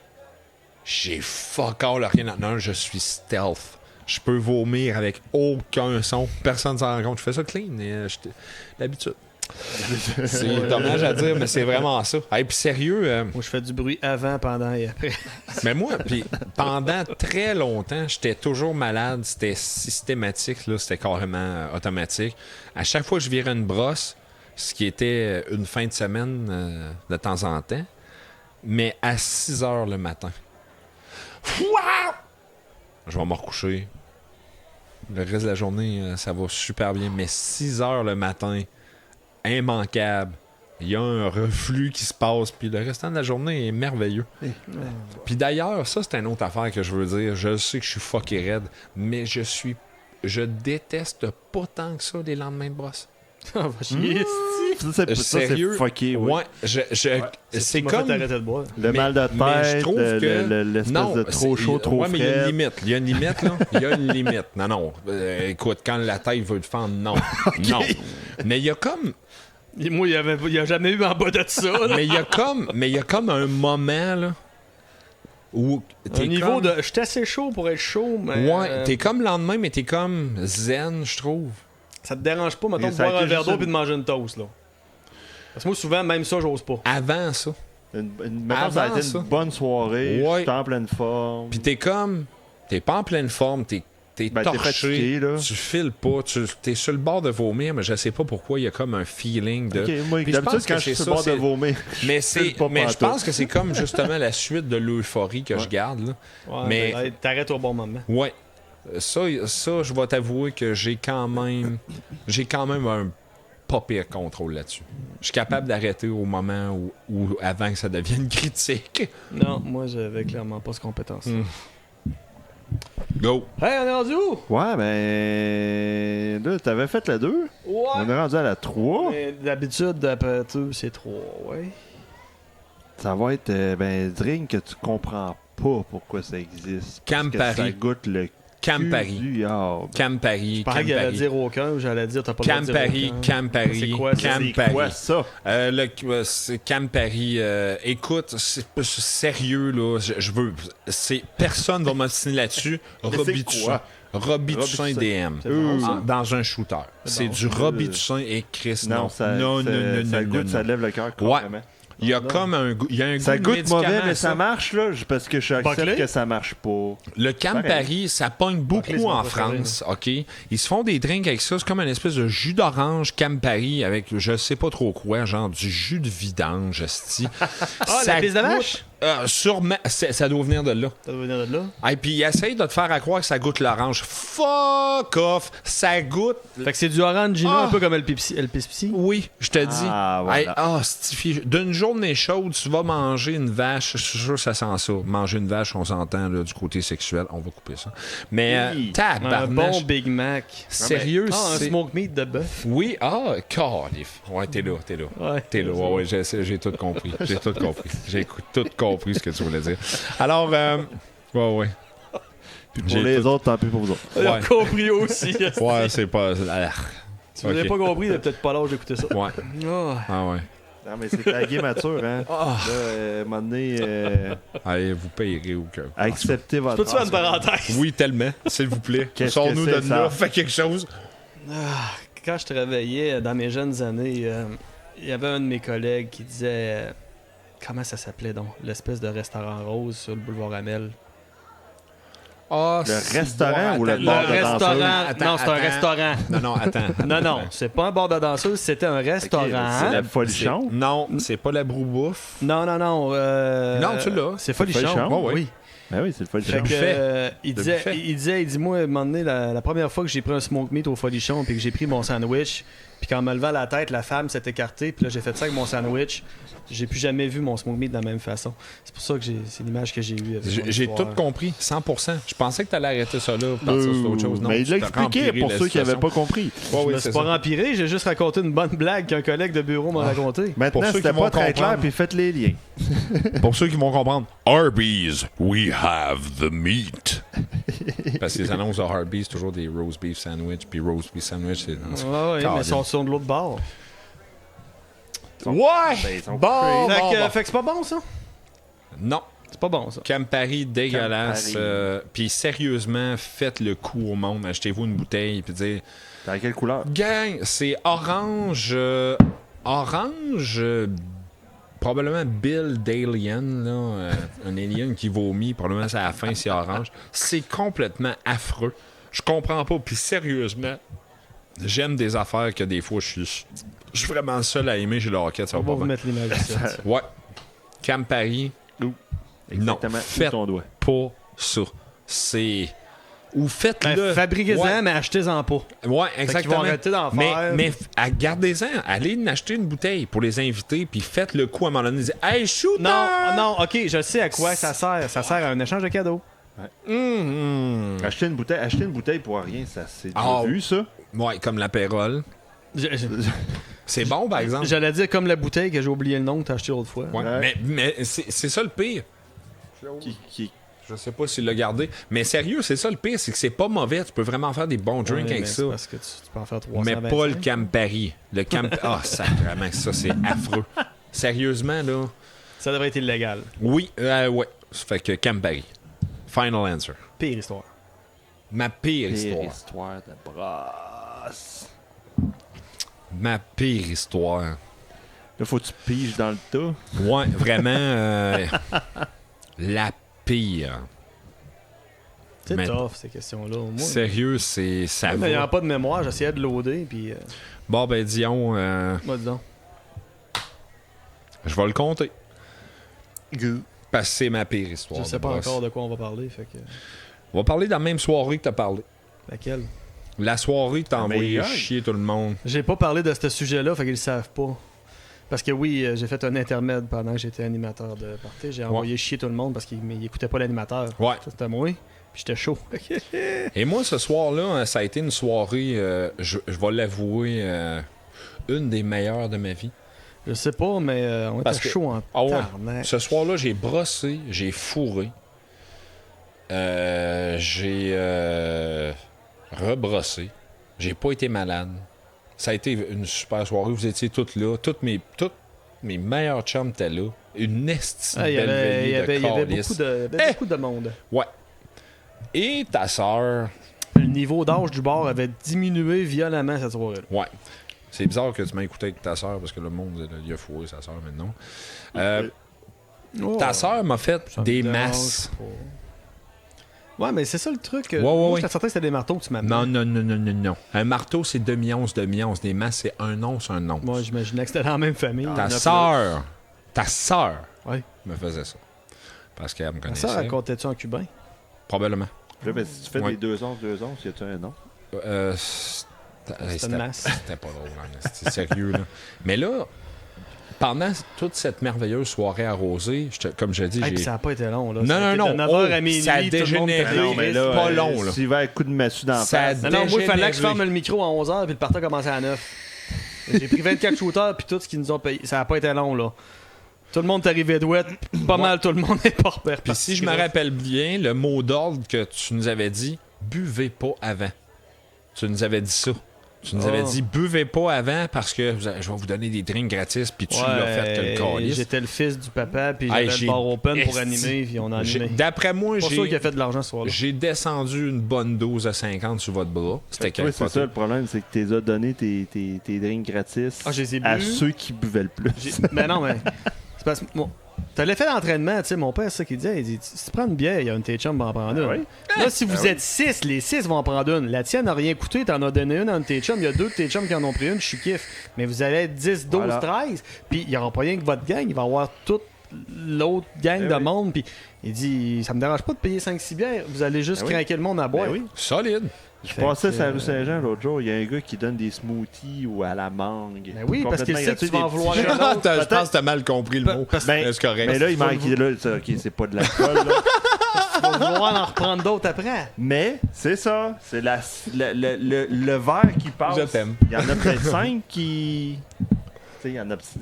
J'ai fuck all rien. Non, je suis stealth. Je peux vomir avec aucun son. Personne s'en rend compte. Je fais ça clean. L'habitude. C'est dommage à dire, mais c'est vraiment ça. Hey, puis sérieux, Moi, je fais du bruit avant, pendant et après. mais moi, puis pendant très longtemps, j'étais toujours malade. C'était systématique, là, c'était carrément automatique. À chaque fois que je virais une brosse, ce qui était une fin de semaine de temps en temps, mais à 6 heures le matin. Wouah! Je vais me recoucher. Le reste de la journée, ça va super bien. Mais 6 heures le matin, immanquable. Il y a un reflux qui se passe, puis le restant de la journée est merveilleux. Puis d'ailleurs, ça, c'est une autre affaire que je veux dire. Je sais que je suis fucké raide, mais je déteste pas tant que ça les lendemains de brosse. Ah, va chier. Ça, c'est Sérieux? fucké, oui. Ouais, c'est Tu m'as comme... fait arrêter de boire. Le Mais- mal de mais je tête, trouve que- l'espèce Non, de trop c'est- chaud, trop ouais, mais il y a une frais. limite. Il y a une limite, là. Il y a une limite. Non. Écoute, quand la tête veut te fendre, non. Non. Mais il y a comme... Moi, il y a jamais eu en bas de ça. Là. Mais il y a comme un moment, là, où Un niveau de. J'étais assez chaud pour être chaud, mais. Ouais, t'es comme le lendemain, mais t'es comme zen, je trouve. Ça te dérange pas, mettons, Et de ça a boire un été verre juste d'eau puis de manger une toast, là. Parce que moi, souvent, même ça, j'ose pas. Avant ça. Mettons, ça a Avant été ça. une bonne soirée, Ouais. je suis en pleine forme. Puis t'es comme... T'es pas en pleine forme, t'es Ben, t'es torché, fatigué, là. tu files pas, t'es sur le bord de vomir, mais je sais pas pourquoi, il y a comme un feeling de... Ok, moi, Puis je d'habitude, pense que quand je suis c'est sur le bord ça, de c'est- vomir, Mais, file pas je pantoute. pense que c'est comme justement la suite de l'euphorie que je garde, là. Ouais, Mais- hey, t'arrêtes au bon moment. Ouais. Ça, je vais t'avouer que j'ai quand même un pas pire contrôle là-dessus. Je suis capable d'arrêter au moment où avant que ça devienne critique. Non, moi, j'avais clairement pas cette compétence. Go! Hey, on est rendu où? Ouais, ben. Là, t'avais fait la 2. On est rendu à la 3. Mais d'habitude, d'après tout, c'est 3, ouais. Ça va être, ben, drink que tu comprends pas pourquoi ça existe. Parce que Campari. ça goûte le Campari. Du diable. Campari. Je pensais qu'il allait Campari. dire aucun ou j'allais dire t'as pas le droit de dire Campari, aucun. Campari, C'est quoi, ça? C'est Campari. quoi ça? C'est Campari. Écoute, c'est sérieux là. Je veux. Personne va m'obstiner là-dessus. Mais c'est Robitussin. quoi? Robitussin Robitussin. DM. C'est bon, ça. Dans un shooter. C'est bon. du Robitussin et Chris. Non, ça goûte, ça lève le cœur complètement. Il y a comme un goût. Il y a un Ça goût de goûte mauvais, médicament, mais ça marche, là, parce que je accepte Baclé? que ça marche pas. Le Campari, ça pogne Baclé, c'est beaucoup mon en préféré, France, OK? Ils se font des drinks avec ça. C'est comme une espèce de jus d'orange Campari avec je sais pas trop quoi, genre du jus de vidange, esti. La piste de vache? Sûrement. Ça doit venir de là. Ça doit venir de là. Et puis, essaye de te faire à croire que ça goûte l'orange. Fuck off! Ça goûte... Fait que c'est du orangino Ah! un peu comme El Pipsi. Oui, je te dis. voilà. Stifi. D'une journée chaude, tu vas manger une vache. Je suis sûr que ça sent ça. Manger une vache, on s'entend là, du côté sexuel. On va couper ça. Mais Oui. Un tabarnache. bon Big Mac. Sérieux, Un c'est... smoke meat de bœuf. Oui, calif. Ouais, t'es là. Ouais. T'es là, ouais, j'ai tout compris. J'ai tout compris ce que tu voulais dire. Alors, ouais. Puis pour J'ai les tout- autres, tant pis pour vous autres. J'ai Ouais. compris aussi. Ouais, c'est pas... Si vous n'avez pas compris, vous n'avez peut-être pas l'âge d'écouter ça. Ouais, Ah. ah ouais. Non, mais c'est tagué mature, hein. Là, à un moment donné, Allez, vous payerez au cœur. acceptez votre... Peux-tu faire une parenthèse? Oui, tellement, s'il vous plaît. Qu'est-ce Sors-nous que de c'est, là, ça? fais quelque chose. Quand je travaillais dans mes jeunes années, il y avait un de mes collègues qui disait... comment ça s'appelait donc? L'espèce de restaurant rose sur le boulevard Amel. Ah, Le restaurant ou le bar de restaurant. danseuse? Non, c'est un restaurant. Non, attends. Non, c'est pas un bar de danseuse, c'était un restaurant. c'est la folichon. Non, c'est pas la broubouffe. Non. Non, tu l'as. C'est Folichon. Folichon? Ouais, Oui. Ben oui, c'est le Fait folichon. que, buffet. il Le disait, buffet. moi, à un moment donné, la première fois que j'ai pris un smoke meat au Folichon, puis que j'ai pris mon sandwich, puis qu'en me levant la tête, la femme s'est écartée, puis là, j'ai fait ça avec mon sandwich. J'ai plus jamais vu mon smoke meat de la même façon. C'est pour ça que c'est l'image que j'ai eue. avec mon J'ai tout histoire. compris, 100%. Je pensais que t'allais arrêter ça là, partir sur autre chose. Non, mais il tu l'a t'as expliqué empiré pour la ceux qui n'avaient situation. pas compris. Ouais, Je oui, me c'est suis pas ça. empiré, j'ai juste raconté une bonne blague qu'un collègue de bureau m'a raconté. Maintenant, Pour ceux c'était qui vont pas très clair, comprendre. puis faites les liens. Pour ceux qui vont comprendre, Arby's, we have the meat. Parce que les annonces de Arby's, toujours des roast beef sandwich, puis roast beef sandwich, c'est... Ouais, mais Caroline. ils sont de l'autre bord. Ben, Ouais! ils sont Bon, Fait que, bon. fait que c'est pas bon, ça? Non. C'est pas bon, ça. Campari dégueulasse. Campari. Puis sérieusement, faites le coup au monde. Achetez-vous une bouteille puis dire Dans quelle couleur? gang, c'est orange. Probablement Bill d'Alien, là, un alien qui vomit. Probablement c'est à la fin, c'est orange. C'est complètement affreux. Je comprends pas. Puis sérieusement, j'aime des affaires que des fois je suis vraiment le seul à aimer. J'ai le hockey, ça On va va pas vous bien. mettre l'image ici. Ouais. Campari, Exactement. faites- Où ton doigt? pas ça. C'est. Ou faites-le. Ben, fabriquez-en, Ouais. mais achetez-en pas. Ouais, qu'ils exactement. vont arrêter d'en mais, faire. mais gardez-en. Allez acheter une bouteille pour les inviter, puis faites le coup à un moment donné. Dites, hey, shooter! Non, ok, je sais à quoi ça sert. Ça sert à un échange de cadeaux. Acheter une bouteille pour rien, ça c'est Ah, déjà vu, ça? Ouais, comme l'apérole. C'est bon, par exemple. J'allais dire comme la bouteille que j'ai oublié le nom que t'as acheté l'autre fois. Ouais, Ouais. mais c'est ça le pire. Qui... Je sais pas s'il l'a gardé. Mais sérieux, c'est ça le pire, c'est que c'est pas mauvais. Tu peux vraiment faire des bons drinks Ouais, avec mais ça. c'est parce que tu peux en faire 300. Mais pas le Campari. Le Campari. Ah, sacrément, ça, c'est affreux. Sérieusement, là. Ça devrait être illégal. Oui, ouais. Ça fait que Campari. Final answer. Pire histoire. Ma pire histoire. histoire de brosse. Ma pire histoire. Là, faut que tu piges dans le tas. Ouais, vraiment. La pire. C'est Mais- tough, ces questions-là. Moi, Sérieux, c'est. Ça n'ayant va. pas de mémoire, j'essayais de loader, puis... Bon, ben, disons. moi, disons. Je vais le compter. Parce que c'est ma pire histoire. Je sais de pas brosse. encore de quoi on va parler, fait que... On va parler de la même soirée que t'as parlé. Laquelle? La soirée que t'as La envoyé meilleure. chier tout le monde. J'ai pas parlé de ce sujet-là, fait qu'ils le savent pas. Parce que oui, j'ai fait un intermède pendant que j'étais animateur de party. J'ai envoyé chier tout le monde parce qu'il écoutait pas l'animateur. Ouais. Ça, c'était moi. Puis j'étais chaud. Et moi, ce soir-là, ça a été une soirée, je vais l'avouer, une des meilleures de ma vie. Je sais pas, mais on Parce était que- chaud en Ah ouais. tarnac. Ce soir-là, j'ai brossé, j'ai fourré. J'ai rebrossé. J'ai pas été malade. Ça a été une super soirée. Vous étiez toutes là. Toutes mes meilleurs chums étaient là. Une estie Ah, il y belle avait veillée de beaucoup câlisse. beaucoup de monde. Ouais. Et ta sœur... Le niveau d'âge du bar avait diminué violemment cette soirée-là. Ouais. C'est bizarre que tu m'as écouté avec ta sœur parce que le monde, il a foué sa sœur maintenant. Oh, Ta sœur m'a fait ça me des dérange masses. pas. Ouais, mais c'est ça le truc. Ouais, Moi, ouais. j'étais certain que c'était des marteaux que tu m'as Non. Un marteau, c'est demi-once. Des masses, c'est un once. Moi, j'imaginais que c'était dans la même famille. Ta sœur Ouais. me faisait ça. Parce qu'elle me Ta connaissait. sœur, elle comptait-tu en cubain? Probablement. Là, ben, si tu fais Ouais. des 2 onces, y a-tu un nom? C'était une masse. C'était pas drôle, hein, c'est sérieux. Là. Mais là, pendant toute cette merveilleuse soirée arrosée, comme je dis, Hey, j'ai... puis ça n'a pas été long. Là. Non, Ça a non, été non. De 9h Oh, à minuit, ça a tout le monde dégénéré. était Non, mais là, triste. pas long, là. S'il va un coup de massue dans la Ça face. a Non, moi, il fallait que je dégénéré. ferme le micro à 11h, puis le party a commencé à 9. J'ai pris 24 shooters, puis tout ce qu'ils nous ont payé. Ça n'a pas été long, là. Tout le monde est arrivé douette, pas mal tout le monde est pas reparti. Puis si je me rappelle bien, le mot d'ordre que tu nous avais dit, buvez pas avant. Tu nous avais dit ça. Tu nous avais dit, buvez pas avant parce que je vais vous donner des drinks gratis, puis tu l'as fait que le calice. J'étais le fils du papa, puis Hey, j'avais j'ai- le bar open pour Esti. animer, puis on a animé. D'après moi, Pas sûr qu'il a fait de l'argent ce soir-là. j'ai descendu une bonne dose à 50 sur votre bras. C'était Oui, quelque c'est ça le problème, c'est que tu les as donné tes drinks gratis Ah, je les ai à bu. ceux qui buvaient le plus. Mais non, mais. C'est parce que. T'as l'effet d'entraînement, tu sais, mon père, c'est ça qu'il disait. Il dit si tu prends une bière, il y a une de tes chums va en prendre une. oui. Là, si vous êtes 6, les 6 vont en prendre une. La tienne n'a rien coûté, t'en as donné une à un de tes chums. Il y a 2 de tes chums qui en ont pris une, je suis kiff. Mais vous allez être 10, 12, Voilà. 13. Puis il n'y aura pas rien que votre gang, il va y avoir toute l'autre gang de oui. monde. Puis il dit ça me dérange pas de payer 5-6 bières. Vous allez juste Ben oui. craquer le monde à boire. Ben oui. Solide. Je Fait passais que, sur la rue Saint-Jean l'autre jour, il y a un gars qui donne des smoothies ou à la mangue. Ben oui, parce qu'il sait que tu vas en vouloir un un autre. Je pense que t'as mal compris le mot. Parce- Ben, C'est correct. mais là, il manque. Là, ok, c'est pas de l'alcool, là. Tu vas vouloir en reprendre d'autres après. Mais, c'est ça. C'est le verre qui passe. Je t'aime. Il y en a peut-être 5 qui. Tu sais,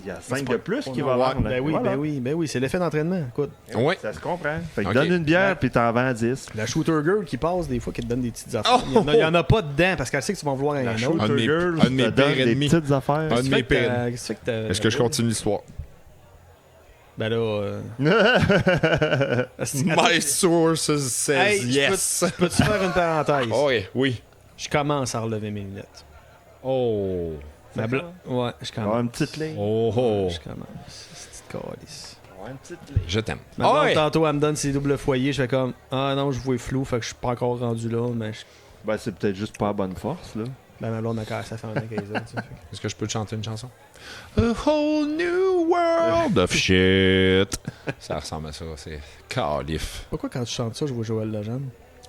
il y a 5 de plus qui vont avoir. Ben oui, Voilà. ben oui, c'est l'effet d'entraînement. Écoute, Oui. Ça se comprend. Fait que Ok. donne une bière, puis t'en vends 10. la shooter girl qui passe des fois qui te donne des petites affaires. Il y en a pas dedans parce qu'elle sait que tu vas en vouloir un La autre. Un de shooter mes- girl un de mes te donne pires des ennemis. petites affaires. Un de mes pires. Qu'est-ce que t'as- Est-ce que je continue l'histoire? Ben là. My sources says Hey, yes. Peux-tu faire une parenthèse? Oh, oui, oui. Je commence à relever mes lunettes. Oh. Ouais, je On va avoir commence. une petite ligne. Oh, oh. Je commence. C'est une petite calice. On va avoir une petite ligne. Je t'aime. Ma blonde, Oh, oui. tantôt, elle me donne ses doubles foyers. Je fais comme ah non, je vois flou, fait que je suis pas encore rendu là. Mais Ben, c'est peut-être juste pas à bonne force, là. ben, ma blonde a carré sa femme avec les autres. tu sais, fait que- Est-ce que je peux te chanter une chanson? A whole new world of shit. Ça ressemble à ça. C'est calif. Pourquoi quand tu chantes ça, je vois Joël Legendre?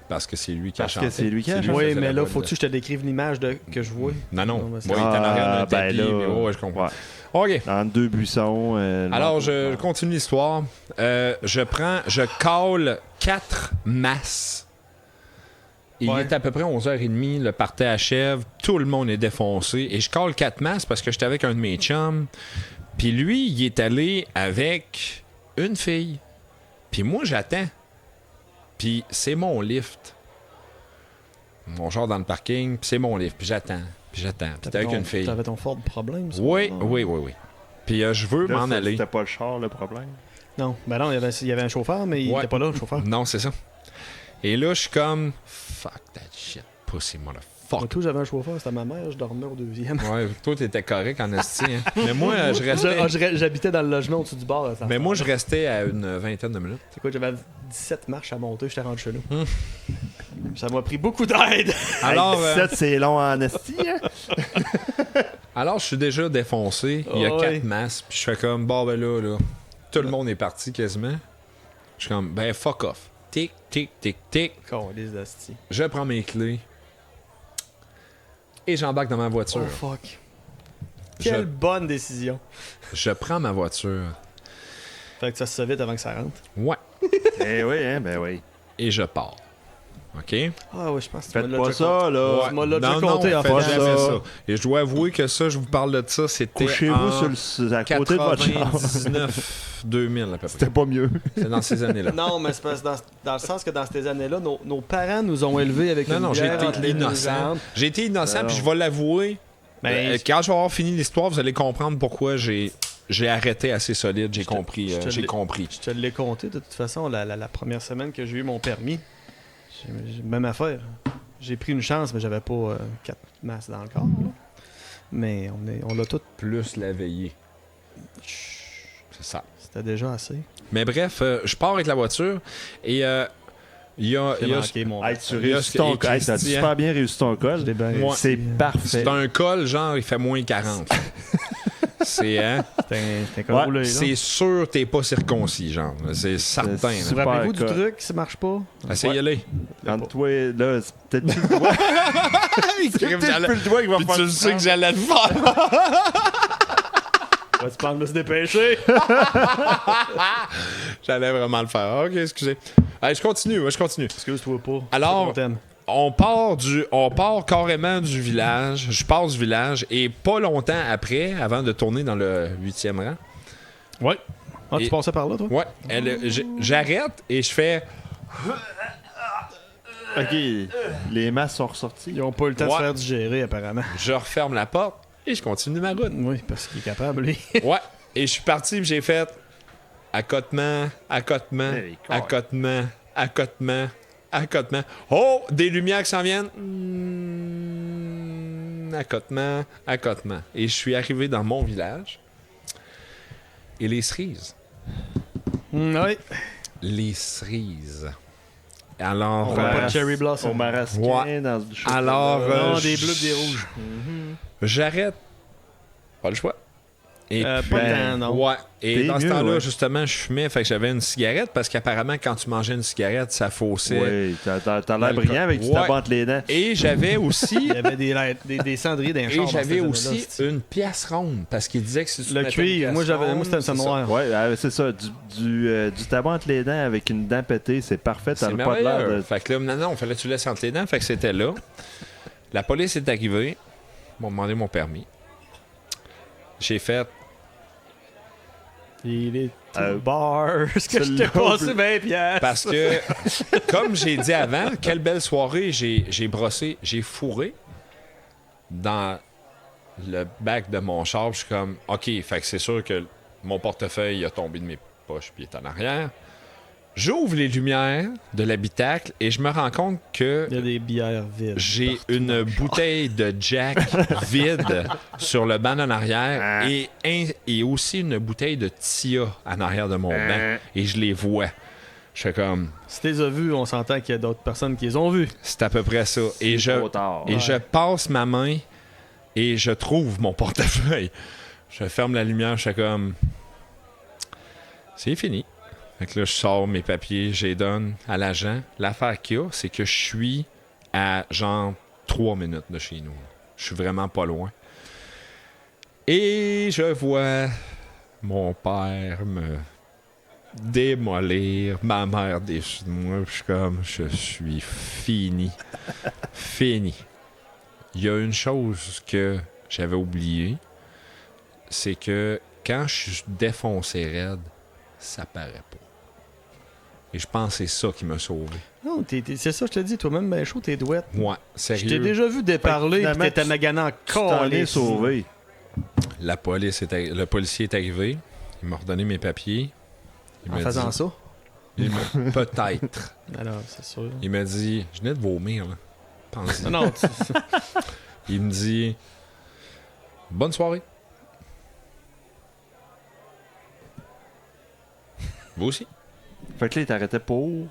Parce que c'est lui qui a Parce chanté. que c'est lui qui a qui chanté. Oui, faisait mais la là, voix faut-tu de- que je te décrive l'image que je vois? Non, non. Non, Moi, mais il c'est- est en arrière d'un ben tapis. là, mais ouais, je comprends. Ouais. OK. Entre deux buissons. Alors, je continue l'histoire. Je cale 4 masses. Il Ouais. est à peu près 11h30, le party achève, tout le monde est défoncé. Et je cale 4 masses parce que j'étais avec un de mes chums. Puis lui, il est allé avec une fille. Puis moi, j'attends. Puis c'est mon lift. Mon genre dans le parking, puis c'est mon lift. Puis j'attends. Puis t'es avec une fille. T'avais ton fort problème, ça? Oui, Non. oui, oui, oui. Puis je veux Là, m'en aller. C'était pas le char, le problème. Non, ben non, il y avait un chauffeur, mais il Ouais. était pas là, le chauffeur. Non, c'est ça. Et là, je suis comme fuck that shit, pussy Moi, motherfucker. tout, j'avais un chauffeur, c'était ma mère, je dormais au deuxième. Ouais, toi, t'étais correct en esti, hein. Mais moi, je restais. J'habitais dans le logement au-dessus du bar. Mais moi, je restais à une vingtaine de minutes. C'est quoi, j'avais 17 marches à monter, j'étais rendu chez nous. Hum. Ça m'a pris beaucoup d'aide. Alors, Hey, 17, c'est long en esti, hein? alors, je suis déjà défoncé. Il y a Oh, 4 ouais. masses. Puis je fais comme, bon, ben là, tout le monde est parti quasiment. Je suis comme, ben fuck off. Tic, tic, tic, tic. Câlisse d'asti. Je prends mes clés. Et j'embarque dans ma voiture. Oh fuck. Quelle bonne décision. Je prends ma voiture. Fait que ça se vite avant que ça rentre. Ouais. Eh oui, hein, ben oui. Et je pars. OK? Ah oui, je pense que tu Faites me l'as pas déjà ça, là. Tu m'as l'as déjà non, compté en faites fait. jamais ça. ça. Et je dois avouer que ça, je vous parle de ça, c'était Couchez-vous en à côté de votre chambre. 99-2000 à peu près. C'était pas mieux. C'est dans ces années-là. Non, mais c'est parce que dans le sens que dans ces années-là, nos parents nous ont élevés avec Non, une non, j'ai bière entre été les deux innocent. jambes. J'ai été innocent, Non. puis je vais l'avouer. Ben, Quand je vais avoir fini l'histoire, vous allez comprendre pourquoi j'ai arrêté assez solide. J'ai Je te- compris. je te J'ai l'ai- compris. Je te l'ai compté de toute façon, la première semaine que j'ai eu mon permis. Même affaire. J'ai pris une chance, mais j'avais pas 4 masses dans le corps. là. Mais on l'a tout. Plus la veillée. C'est ça. C'était déjà assez. Mais bref, je pars avec la voiture et il y a... J'ai manqué mon. Hey, tu Il y a réussis ce ton que- hey, t'as Christian. super bien réussi ton col. Je l'ai bien Ouais. réussi. C'est parfait. C'est un col, genre, il fait moins 40. C'est, hein? C'était un col roulé, là. C'est sûr t'es pas circoncis, genre. C'est certain. C'est là. Vous super rappelez-vous du col. truc qui marche pas? Essayez-les. Entre toi et là, c'est peut-être plus le doigt. C'est peut-être plus le doigt qui va Puis faire tu le du sais que sens. j'allais le faire. On va se prendre de se dépêcher. J'allais vraiment le faire. Ok, excusez. Allez, je continue. Excuse-toi pas. Alors- On t'aime. On part carrément du village. Je pars du village et pas longtemps après, avant de tourner dans le 8e rang, Ouais. Ah, Et- tu passais par là, toi? ouais, j'arrête et je fais Ok, les masses sont ressorties. Ils ont pas eu le temps de Ouais. se faire digérer, apparemment. je referme la porte et je continue ma route. Oui, parce qu'il est capable, lui. Ouais, et je suis parti et j'ai fait accotement, Hey, accotement, accotement. Oh, des lumières qui s'en viennent. Accotement. Et je suis arrivé dans mon village. Et les cerises. Oui. Les cerises. Alors, On parle pas de Cherry Blossom. Au marasquin, Ouais. dans le chocolat. alors Non, des bleus, des rouges. j'arrête. Pas le choix. Et Pas puis, tant, non. ouais. Et T'es dans ce mieux, temps-là, ouais. justement, je fumais, fait que j'avais une cigarette parce qu'apparemment, quand tu mangeais une cigarette, ça faussait. Oui, t'as l'air Dans le brillant avec du ouais. tabac entre les dents. Et j'avais aussi. Il y avait des cendriers d'un char. Et dans j'avais ces aussi années-là, c'est- une pièce ronde parce qu'il disait que si tu Le mettais une cuir. pièce Moi, ronde, c'était une c'est ça. noire. Ouais, c'est ça. Du tabac entre les dents avec une dent pétée, c'est parfait. T'as C'est pas de l'air merveilleux. de. Fait que là, non, fallait que tu laisses entre les dents. Fait que c'était là. La police est arrivée. Ils m'ont demandé mon permis. J'ai fait. Il est Euh, bar. Ce que je celui-là, t'ai passé plus- 20 piastres. Parce que, comme j'ai dit avant, quelle belle soirée, j'ai brossé, j'ai fourré dans le bac de mon char. Je suis comme, OK, fait que c'est sûr que mon portefeuille a tombé de mes poches puis il est en arrière. J'ouvre les lumières de l'habitacle et je me rends compte que Il y a des bières vides. j'ai une bouteille de Jack vide sur le banc en arrière et aussi une bouteille de Tia en arrière de mon banc. Et je les vois. Je fais comme, Si tu les as vus, on s'entend qu'il y a d'autres personnes qui les ont vus. c'est à peu près ça. Et trop tard. je passe ma main et je trouve mon portefeuille. Je ferme la lumière, je fais comme, c'est fini. Fait que là, je sors mes papiers, je les donne à l'agent. L'affaire qu'il y a, c'est que je suis à genre 3 minutes de chez nous. Je suis vraiment pas loin. Et je vois mon père me démolir, ma mère déçue de moi. Puis je suis comme, je suis fini. Fini. Il y a une chose que j'avais oubliée, c'est que quand je suis défoncé raide, ça paraît pas. Et je pense que c'est ça qui m'a sauvé. Non, c'est ça, je te dis, toi-même, ben chaud, t'es douette. Ouais, Je sérieux. t'ai déjà vu déparler, pis finalement, t'étais tu- magané en Tu t'en es calice. sauvé. Le policier est arrivé. Il m'a redonné mes papiers. Il En m'a faisant dit- ça. Peut-être. Alors, c'est sûr. Il m'a dit, je venais de vomir, là. Pense-y. Non, non, Il me dit, bonne soirée. Vous aussi. Fait que là, il t'arrêtait pour.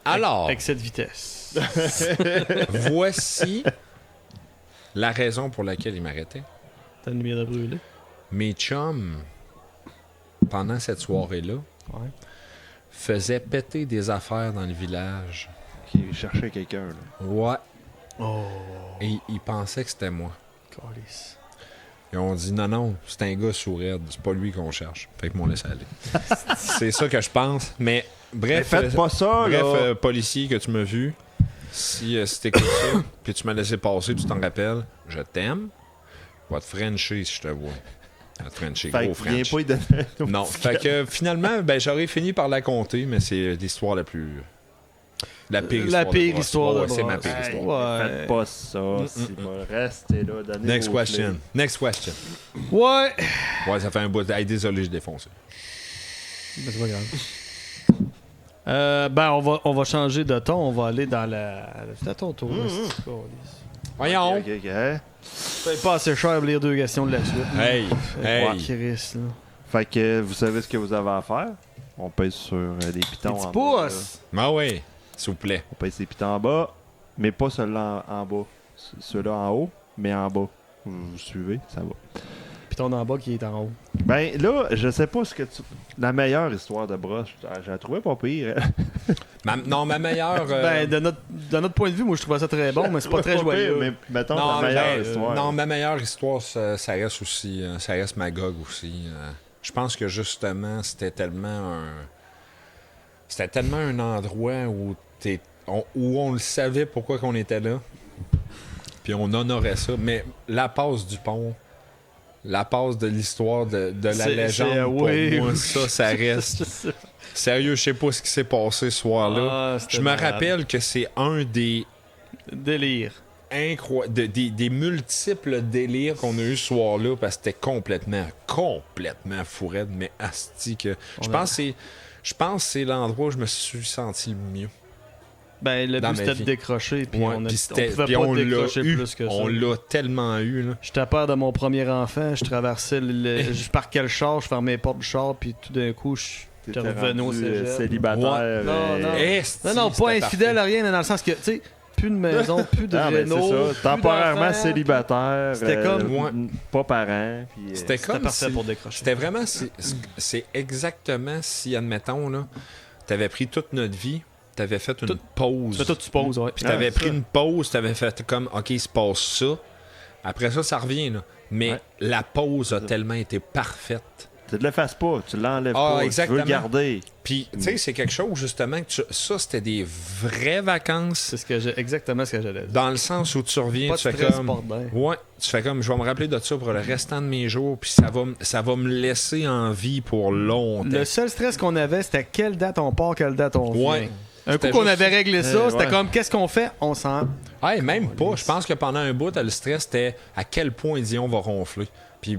Alors, excès de vitesse. voici la raison pour laquelle il m'arrêtait. T'as une lumière de brûler. Mes chums, pendant cette soirée-là, Ouais. faisaient péter des affaires dans le village. Qui cherchait quelqu'un, là. Ouais. Oh, Et ils pensaient que c'était moi. calice. Ils ont dit non, c'est un gars sourd, c'est pas lui qu'on cherche. Fait que m'ont laissé aller. C'est ça que je pense. Mais Bref, faites pas ça, bref là. policier que tu m'as vu, si t'écoutes ça, puis tu m'as laissé passer, tu t'en rappelles, je t'aime. Va te frencher si je te vois. Va te frencher, Fait gros que viens French. pas y donner. Non, fait que finalement, ben, j'aurais fini par la compter, mais c'est l'histoire la plus... La pire La histoire pire de Brosse. histoire de Ouais, c'est ma Brosse. pire Hey. histoire. Ouais. Faites pas ça. C'est pas. Restez là. Donnez Next vos question. clés. Next question. Ouais. Ouais, ça fait un bout. Hey, désolé, je défonce. Mais c'est pas grave. Ben, on va changer de ton. On va aller dans la. C'est à ton tour. Voyons. Ok, ok, hein. Ça paye pas assez cher de lire 2 questions de la suite. Hey, hey. Chris, là. Fait que vous savez ce que vous avez à faire. On pèse sur des pitons Petit en bas. là. pouce. Ah ouais, s'il vous plaît. On pèse ces pitons en bas, mais pas ceux-là en bas. Ceux-là en haut, mais en bas. Vous suivez, ça va. Puis ton en bas qui est en haut. Ben là, je sais pas ce que tu. La meilleure histoire de brosse, je la trouvais pas pire. Non, ma meilleure... Ben, de notre point de vue, moi, je trouvais ça très bon, mais c'est pas très joyeux. Mais mettons non, la meilleure ben, histoire. non, ma meilleure histoire, ça reste aussi... ça reste Magog aussi. Je pense que justement, c'était tellement un endroit où on le savait pourquoi qu'on était là. Puis on honorait ça. Mais la passe du pont, la passe de l'histoire de la C'est- légende, pour oui. moi, ça reste... Sérieux, je sais pas ce qui s'est passé ce soir-là. Ah, c'était Je me malade. rappelle que c'est un des... Délire. des multiples délires qu'on a eu ce soir-là parce que c'était complètement fourette, mais asti que... Je pense que c'est l'endroit où je me suis senti le mieux. Ben, le Dans but, ma c'était vie. de décrocher, puis Ouais, on puis c'était- pouvait puis pas on l'a décrocher eu. plus que ça. On l'a tellement eu, là. J'étais père de mon premier enfant, je traversais je parquais le char, je fermais les portes du char, puis tout d'un coup, j'étais T'étais revenu au rendu, cégep. célibataire. Ouais. Non, non. Esti, Non, pas c'était infidèle parfait. à rien, mais dans le sens que, tu sais, plus de maison, plus de Ah, ben, réno, c'est plus ça. Temporairement d'enfants. célibataire. C'était comme- Ouais. Pas parent. Puis, C'était C'était comme parfait si- pour décrocher. C'était vraiment... C'est exactement si, admettons, là, t'avais pris toute notre vie, t'avais fait une pause. C'est toi, tu poses, ouais. Puis t'avais Ah, pris ça. une pause, t'avais fait comme, OK, il se passe ça. Après ça revient, là. Mais Ouais. la pause a tellement été parfaite. tu ne l'effaces pas, tu l'enlèves Ah, pas. exactement. Tu veux le garder. Puis, tu sais, c'est quelque chose, justement, que ça, c'était des vraies vacances. C'est exactement ce que j'allais dire. Dans le sens où tu reviens, Pas de tu fais stress, comme... bordel. Ouais, tu fais comme, je vais me rappeler de ça pour le restant de mes jours, puis ça va me laisser en vie pour longtemps. Le seul stress qu'on avait, c'était quelle date on part, quelle date on vient. Ouais. Un coup C'était qu'on juste- avait réglé ça, c'était ouais. comme, qu'est-ce qu'on fait? On s'en... Hey, même pas. Je pense que pendant un bout, le stress, c'était à quel point Dion va ronfler. Puis,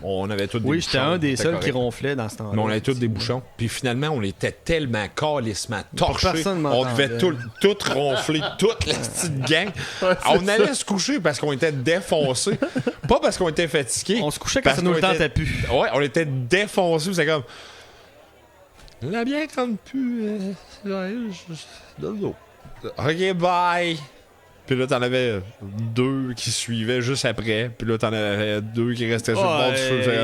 on avait tous des Oui, bouchons. j'étais un des c'était seuls correct. qui ronflait dans ce temps-là. Mais on avait tous des bouchons. Puis finalement, on était tellement calissement torchés. Personne On m'entendait. devait tout ronfler, toute la petite gang. On allait se coucher parce qu'on était défoncés. Pas parce qu'on était fatigués. On se couchait quand Parce ça nous le qu'on tentait était- plus. Ouais, on était défoncés. C'est comme... La bière tente plus. Donne l'eau. OK, bye. Puis là, t'en avais 2 qui suivaient juste après. Puis là, t'en avais 2 qui restaient sur le bord du feu. C'est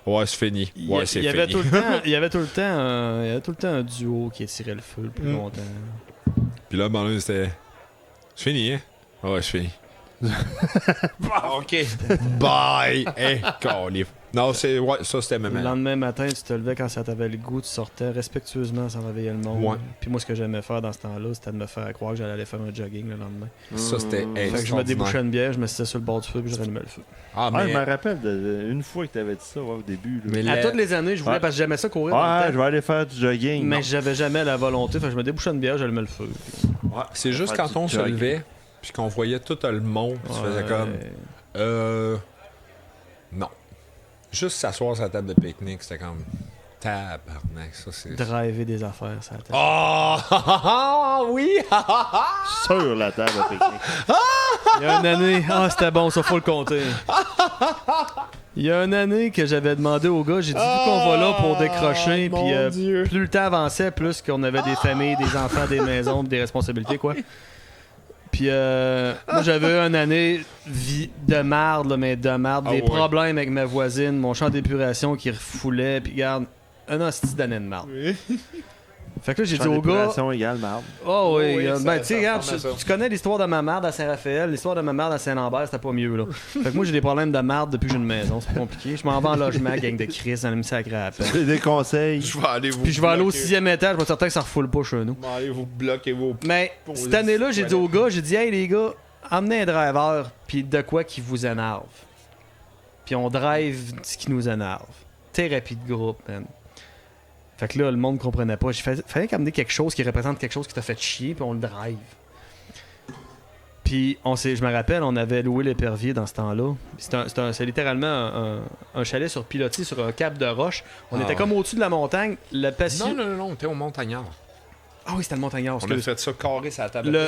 comme, ouais, c'est fini. Ouais, c'est Il y fini. avait tout le temps, il y avait tout le temps un duo qui tirait le feu le plus longtemps. Puis là, ben là, c'était... C'est fini, hein? Ouais, c'est fini. OK. Bye. Hey, calif. Non, c'est... Ouais, ça, c'était Le même. lendemain matin, tu te levais quand ça t'avait le goût, tu sortais respectueusement sans réveiller le monde. Ouais. Puis moi, ce que j'aimais faire dans ce temps-là, c'était de me faire croire que j'allais aller faire un jogging le lendemain. Ça, c'était Fait que je me extraordinaire. débouchais une bière, je me situais sur le bord du feu puis je rallumais le feu. Ah, Ah, mais... je me rappelle une fois que tu avais dit ça au début. Là. Mais À la- toutes les années, je voulais Ouais. parce que j'aimais ça courir dans Ouais, le je temps. vais aller faire du jogging. Mais Non. j'avais jamais la volonté, fait que je me débouchais une bière, j'allumais le feu. Ouais, C'est juste faire quand du on se jogging. levait, puis qu'on voyait tout le monde, tu faisais comme... Non. Juste s'asseoir sur la table de pique-nique, c'était comme... Tabarnak, ça c'est... Driver des affaires, ça. Oh! Oui! Sur la table à pique-nique. Il y a une année, c'était bon, ça faut le compter. Il y a une année que j'avais demandé au gars, j'ai dit vu qu'on va là pour décrocher, mon puis Dieu. plus le temps avançait, plus qu'on avait des familles, des enfants, des maisons, des responsabilités, quoi. Puis moi j'avais eu une année de marde, là, mais de marde, Ah des ouais. problèmes avec ma voisine, mon champ d'épuration qui refoulait, puis regarde, un hostie d'année de marde. Fait que là, j'ai dit Champ au gars... d'épuration égale marde. Oh oui, Oui, ça- ben tu sais, ça regarde, ressemble à ça. tu connais l'histoire de ma merde à Saint-Raphaël, l'histoire de ma merde à Saint-Lambert, c'était pas mieux, là. Fait que moi, j'ai des problèmes de merde depuis que j'ai une maison, c'est compliqué. Je m'en vais en logement, gang de Chris, dans le sacré à peine. C'est des conseils. Je vais aller vous Puis je vais aller au bloquer. 6e étage, je vais être certain que ça refoule pas chez nous. Je vais aller vous bloquer vos... Mais Pour cette les année-là, j'ai dit aux toilettes. gars, j'ai dit, hey les gars, emmenez un driver, puis de quoi qui vous énerve. Puis on drive ce qui nous énerve. Thérapie de groupe, man. Fait que là, le monde comprenait pas. Fallait qu'amener quelque chose qui représente quelque chose qui t'a fait chier, puis on le drive. Puis je me rappelle, on avait loué l'épervier dans ce temps-là. C'est littéralement un chalet sur pilotis sur un cap de roche. On Ah était ouais. comme au-dessus de la montagne. Le patio... Non, t'es au Montagnard. Ah oui, c'était le montagnard. On a excuse. fait ça carré sur la table.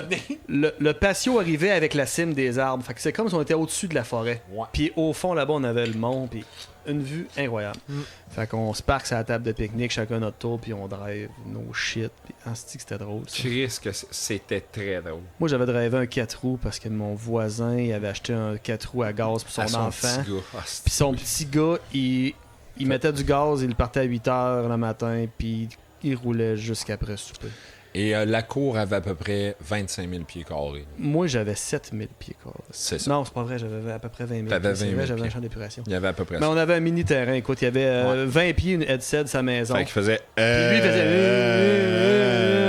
Le patio arrivait avec la cime des arbres. Fait que c'est comme si on était au-dessus de la forêt. Ouais. Puis au fond, là-bas, on avait le mont. Puis une vue incroyable. Mm. Fait qu'on se parque sur la table de pique-nique, chacun notre tour, puis on drive nos shit. Puis c'était drôle. Ça. Chris, que c'était très drôle. Moi, j'avais drivé un 4 roues parce que mon voisin il avait acheté un 4 roues à gaz pour son, À son enfant. petit gars. Ah, c'est- Puis son petit gars, il mettait du gaz, il partait à 8 h le matin, puis il roulait jusqu'après souper. Et la cour avait à peu près 25 000 pieds carrés. Moi, j'avais 7000 pieds carrés. C'est ça. Non, c'est pas vrai, j'avais à peu près 20 000. T'avais C'est 20 000 vrai, j'avais un pieds. champ d'épuration. Il y avait à peu près Mais ça. on avait un mini terrain, écoute, il y avait 20 pieds, une headset de sa maison. Fait qu'il faisait... Puis lui, il faisait.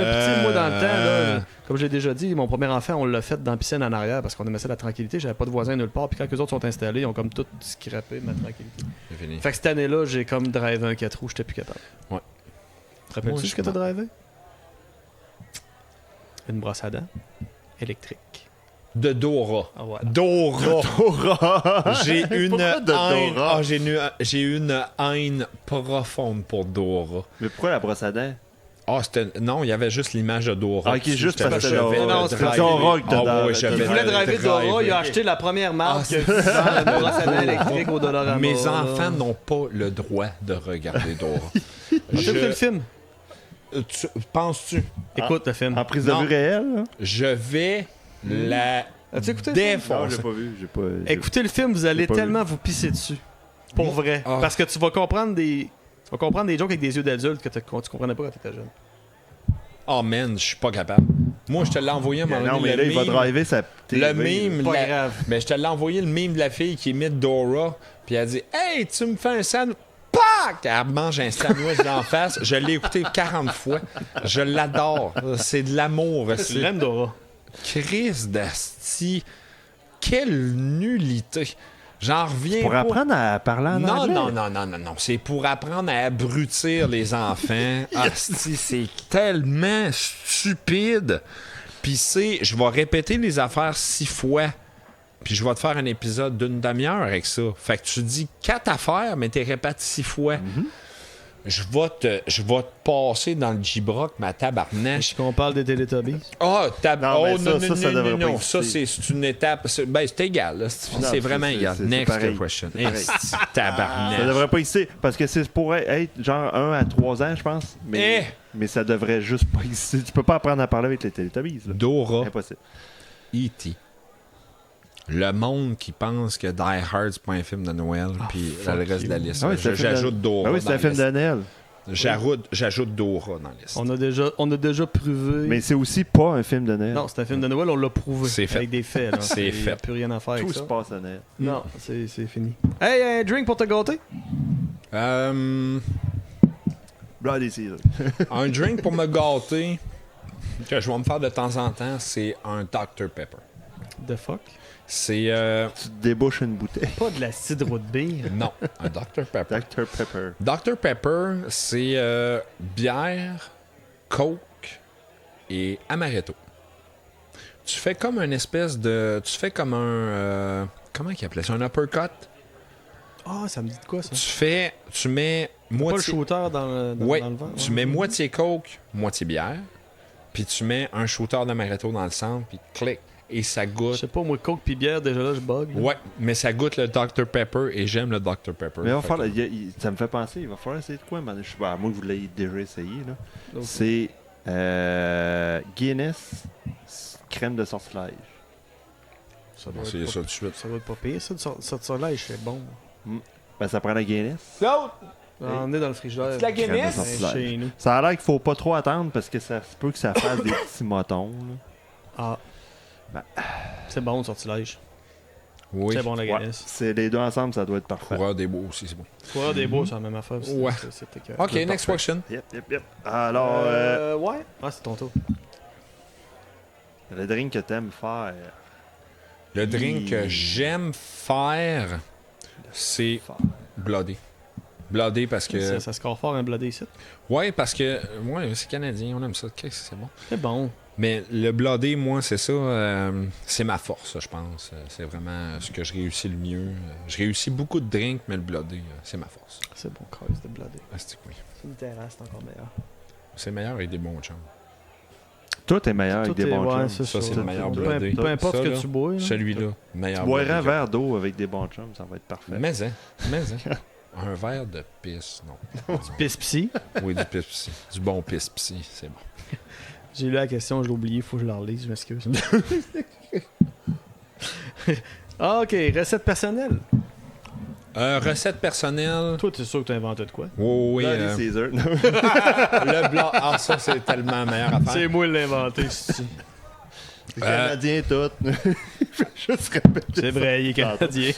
Puis tu sais, moi, dans le temps, là, comme j'ai déjà dit, mon premier enfant, on l'a fait dans la piscine en arrière parce qu'on aimait ça la tranquillité. J'avais pas de voisins nulle part. Puis quand les autres sont installés, ils ont comme tout scrappé ma tranquillité. C'est fini. Fait que cette année-là, j'ai comme drivé un 4 roues, j'étais plus capable. Ouais. Te rappelles-tu Moi, ce que je t'as drivé? Une brosse à dents électrique. De Dora. Ah ouais. Dora. J'ai une Pourquoi de haine. Dora? Ah, j'ai une haine profonde pour Dora. Mais pourquoi la brosse à dents? Ah, c'était... Non, il y avait juste l'image de Dora. Ah, ok, dessus. juste C'était parce que je vais non, le c'est driver. Dora que t'as Ah, dans- ouais, t'as j'avais Il voulait le driver Dora, il a acheté la première marque qui a une brosse à dents électrique au Dollarama. Mes là. enfants n'ont pas le droit de regarder Dora. As-tu écouté le film? Penses-tu? Écoute le film. En prise de Non. vue réelle? là? Je vais la As-tu écouté le film? Non, défoncer. j'ai pas vu. J'ai pas. Écoutez le film, vous allez pas tellement vous pisser dessus. Pour vrai. Ah. Parce que tu vas comprendre des jokes avec des yeux d'adulte que tu comprenais pas quand t'étais jeune. Oh man, je suis pas capable. Moi, je te l'ai envoyé à un moment Non, donné, mais là, le il va meme- driver sa Le TV. meme, Pas la- grave. Mais je te l'ai envoyé le meme de la fille qui imite Dora, puis elle dit Hey, tu me fais un sandwich. Pac! Elle mange un sandwich d'en face. Je l'ai écouté 40 fois. Je l'adore. C'est de l'amour. Tu C'est l'aimes, Dora. Chris d'Asti. Quelle nullité. J'en reviens Pour pas. apprendre à parler en Non, anglais. non. C'est pour apprendre à abrutir les enfants. Asti, c'est tellement stupide. Puis je vais répéter les affaires 6 fois. Puis je vais te faire un épisode d'une demi-heure avec ça. Fait que tu dis 4 affaires, mais tu répètes 6 fois. Je vais te passer dans le G-Brock, ma tabarnache. Est-ce qu'on parle des Teletubbies? Ah, Non, mais oh, ça, ça devrait pas ça, exister. c'est une étape. C'est égal, là. C'est Non, vraiment c'est- égal. c'est Next pareil. question. C'est pareil. Esti, tabarnak. Ça devrait pas exister. Parce que c'est pour être genre 1 à 3 ans, je pense. Mais ça devrait juste pas exister. Tu peux pas apprendre à parler avec les Teletubbies. là. Dora, Impossible. E.T. Le monde qui pense que Die Hard, c'est pas un film de Noël, puis le reste de la liste. Ah oui, c'est un film J'ajoute de- Dora. Ah oui, c'est dans un film la de Noël. liste. J'ajoute Dora dans la liste. On a déjà prouvé. Mais c'est aussi pas un film de Noël. Non, c'est un film de Noël, on l'a prouvé. C'est fait. Avec des faits. Là. C'est Il y a fait. plus rien à faire avec Tout ça. se passe à Noël. Non, c'est fini. Hey, un drink pour te gâter? Bloody Caesar. Un drink pour me gâter que je vais me faire de temps en temps, c'est un Dr Pepper. The fuck? C'est Tu te débouches une bouteille. Pas de la cidre de bière. non, un Dr Pepper. Dr Pepper. Dr Pepper, c'est bière, Coke et amaretto. Tu fais comme une espèce de, tu fais comme un comment il appelait ça, un uppercut. Ah, ça me dit de quoi, ça? Tu mets Pas le moitié, shooter dans ouais, le verre? tu mets moitié Coke, moitié bière, puis tu mets un shooter d'amaretto dans le centre, puis clic, et ça Je goûte. sais pas, moi, Coke pis bière, déjà là, je bug. là. Ouais, mais ça goûte le Dr Pepper et j'aime le Dr Pepper. Mais il va Fait falloir, que- ça me fait penser, il va falloir essayer de quoi, man? Je sais pas, à moins que vous l'ayez déjà essayé. Là. Donc, C'est Guinness crème de sortilège. ça doit C'est être ça tout de suite. ça doit être pas pire, ça, de sortir là, c'est bon. Ben, ça prend la Guinness. On est dans le frigidaire. C'est la Guinness? Crème de Chez nous. Ça a l'air qu'il faut pas trop attendre parce que ça se peut que ça fasse des petits motons. Là. Ah. Ben. C'est bon, le sortilège. Oui. C'est bon, la Ouais, Guinness. c'est les deux ensemble, ça doit être parfait. Coureur des bois aussi, c'est bon. Coureur des bois, c'est la même affaire. Ouais. C'était que... OK, next question. Yep. Alors, Ouais. Ah, c'est ton tour. le drink que t'aimes faire. Le drink que j'aime faire, c'est Bloody. Bloody parce que... Ça score fort un Bloody ici. Ouais, parce que... Ouais, c'est canadien, on aime ça. Qu'est-ce que c'est bon. C'est bon. Mais le Bloody, moi, c'est ça. C'est ma force, je pense. C'est vraiment ce que je réussis le mieux. Je réussis beaucoup de drinks, mais le Bloody, c'est ma force. C'est bon, Carlis de Bloody. Ah, c'est oui. C'est une terrasse, c'est encore meilleur. C'est meilleur avec des bons chums. Tout est meilleur avec des bons chums. Ça, c'est le meilleur Peu Bloody. importe Ça, ce que là, tu bois. là. Celui-là, meilleur Tu boirais un Bloody. verre d'eau avec des bons chums, ça va être parfait. Mais un verre de pisse, non. Pisse psy. Oui, du pisse psy. Du bon pisse psy, c'est bon. J'ai lu la question, je l'ai oublié, faut que je la relise, je m'excuse. Ah, ok, recette personnelle. Recette personnelle. Toi, t'es sûr que t'as inventé de quoi? Oui, Bloody Caesar. le blanc. Ah, ça, c'est tellement meilleur à faire. C'est moi qui l'ai inventé, c'est Canadien tout. Juste répéter. C'est vrai, il est canadien.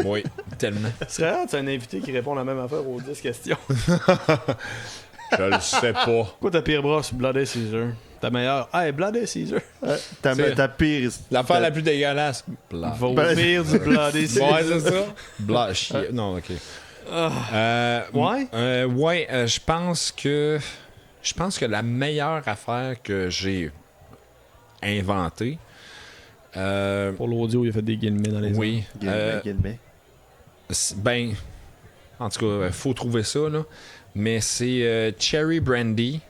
Oui, tellement. Ce serait rare, c'est un invité qui répond la même affaire aux 10 questions. Je le sais pas. Quoi ta pire brosse? Bloody Caesar. Ta meilleure? Hey, Bloody Caesar. Ta pire. L'affaire la plus dégueulasse. Blanc. Vomir du Bloody Caesar. Ouais, c'est ça. Blanc, chier. Non, ok. Ouais? Je pense que la meilleure affaire que j'ai inventée. Pour l'audio, il a fait des guillemets dans les Oui. Guillemets. Ben, en tout cas, faut trouver ça, là. Mais c'est Cherry Brandy.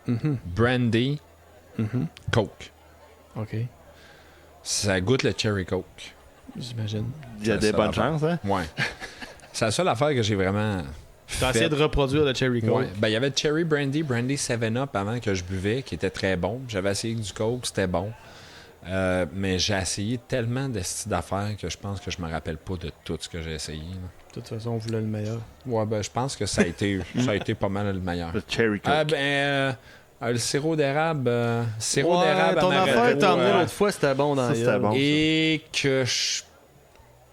Brandy. Coke. Ok, Ça goûte le Cherry Coke. j'imagine. Il y a Ça, des ça bonnes va. chances, hein? Ouais. C'est la seule affaire que j'ai vraiment. T'as essayé de reproduire le Cherry Coke. Ouais. Ben, il y avait Cherry Brandy, Brandy 7-Up avant que je buvais, qui était très bon. J'avais essayé du Coke, c'était bon. Mais j'ai essayé tellement de styles d'affaires que je pense que je me rappelle pas de tout ce que j'ai essayé. Là. De toute façon, on voulait le meilleur. Ouais, ben, je pense que ça a été pas mal le meilleur. Le Cherry Coke. Le sirop d'érable. Sirop Ouais, d'érable ton amaretto, affaire, t'as emmené l'autre fois, c'était bon dans Ça, la c'était gueule. bon. Et que je.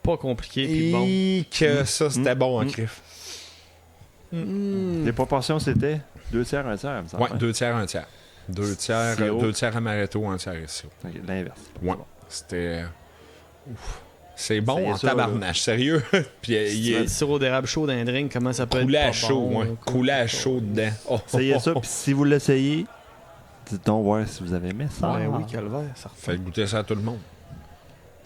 Pas compliqué, puis bon. Et que ça, c'était bon en crif. Les proportions, c'était 2 tiers, 1 tiers, il me semble. Ouais, 2 tiers, 1 tiers. 2 tiers, Sirop. 2 tiers amaretto, 1 tiers sirop. Ok, l'inverse. Ouais. C'était. Ouf. C'est bon C'est en ça, tabarnache, sérieux. Puis il Le est sirop d'érable chaud dans un drink, comment ça peut coulé être à pas chaud, bon, ouais. là, Coulé à chaud dedans. Oh, Essayez ça, puis si vous l'essayez, dites-donc voir si vous avez aimé ça. Ben oui, calvaire, ça refait. Faites goûter ça à tout le monde.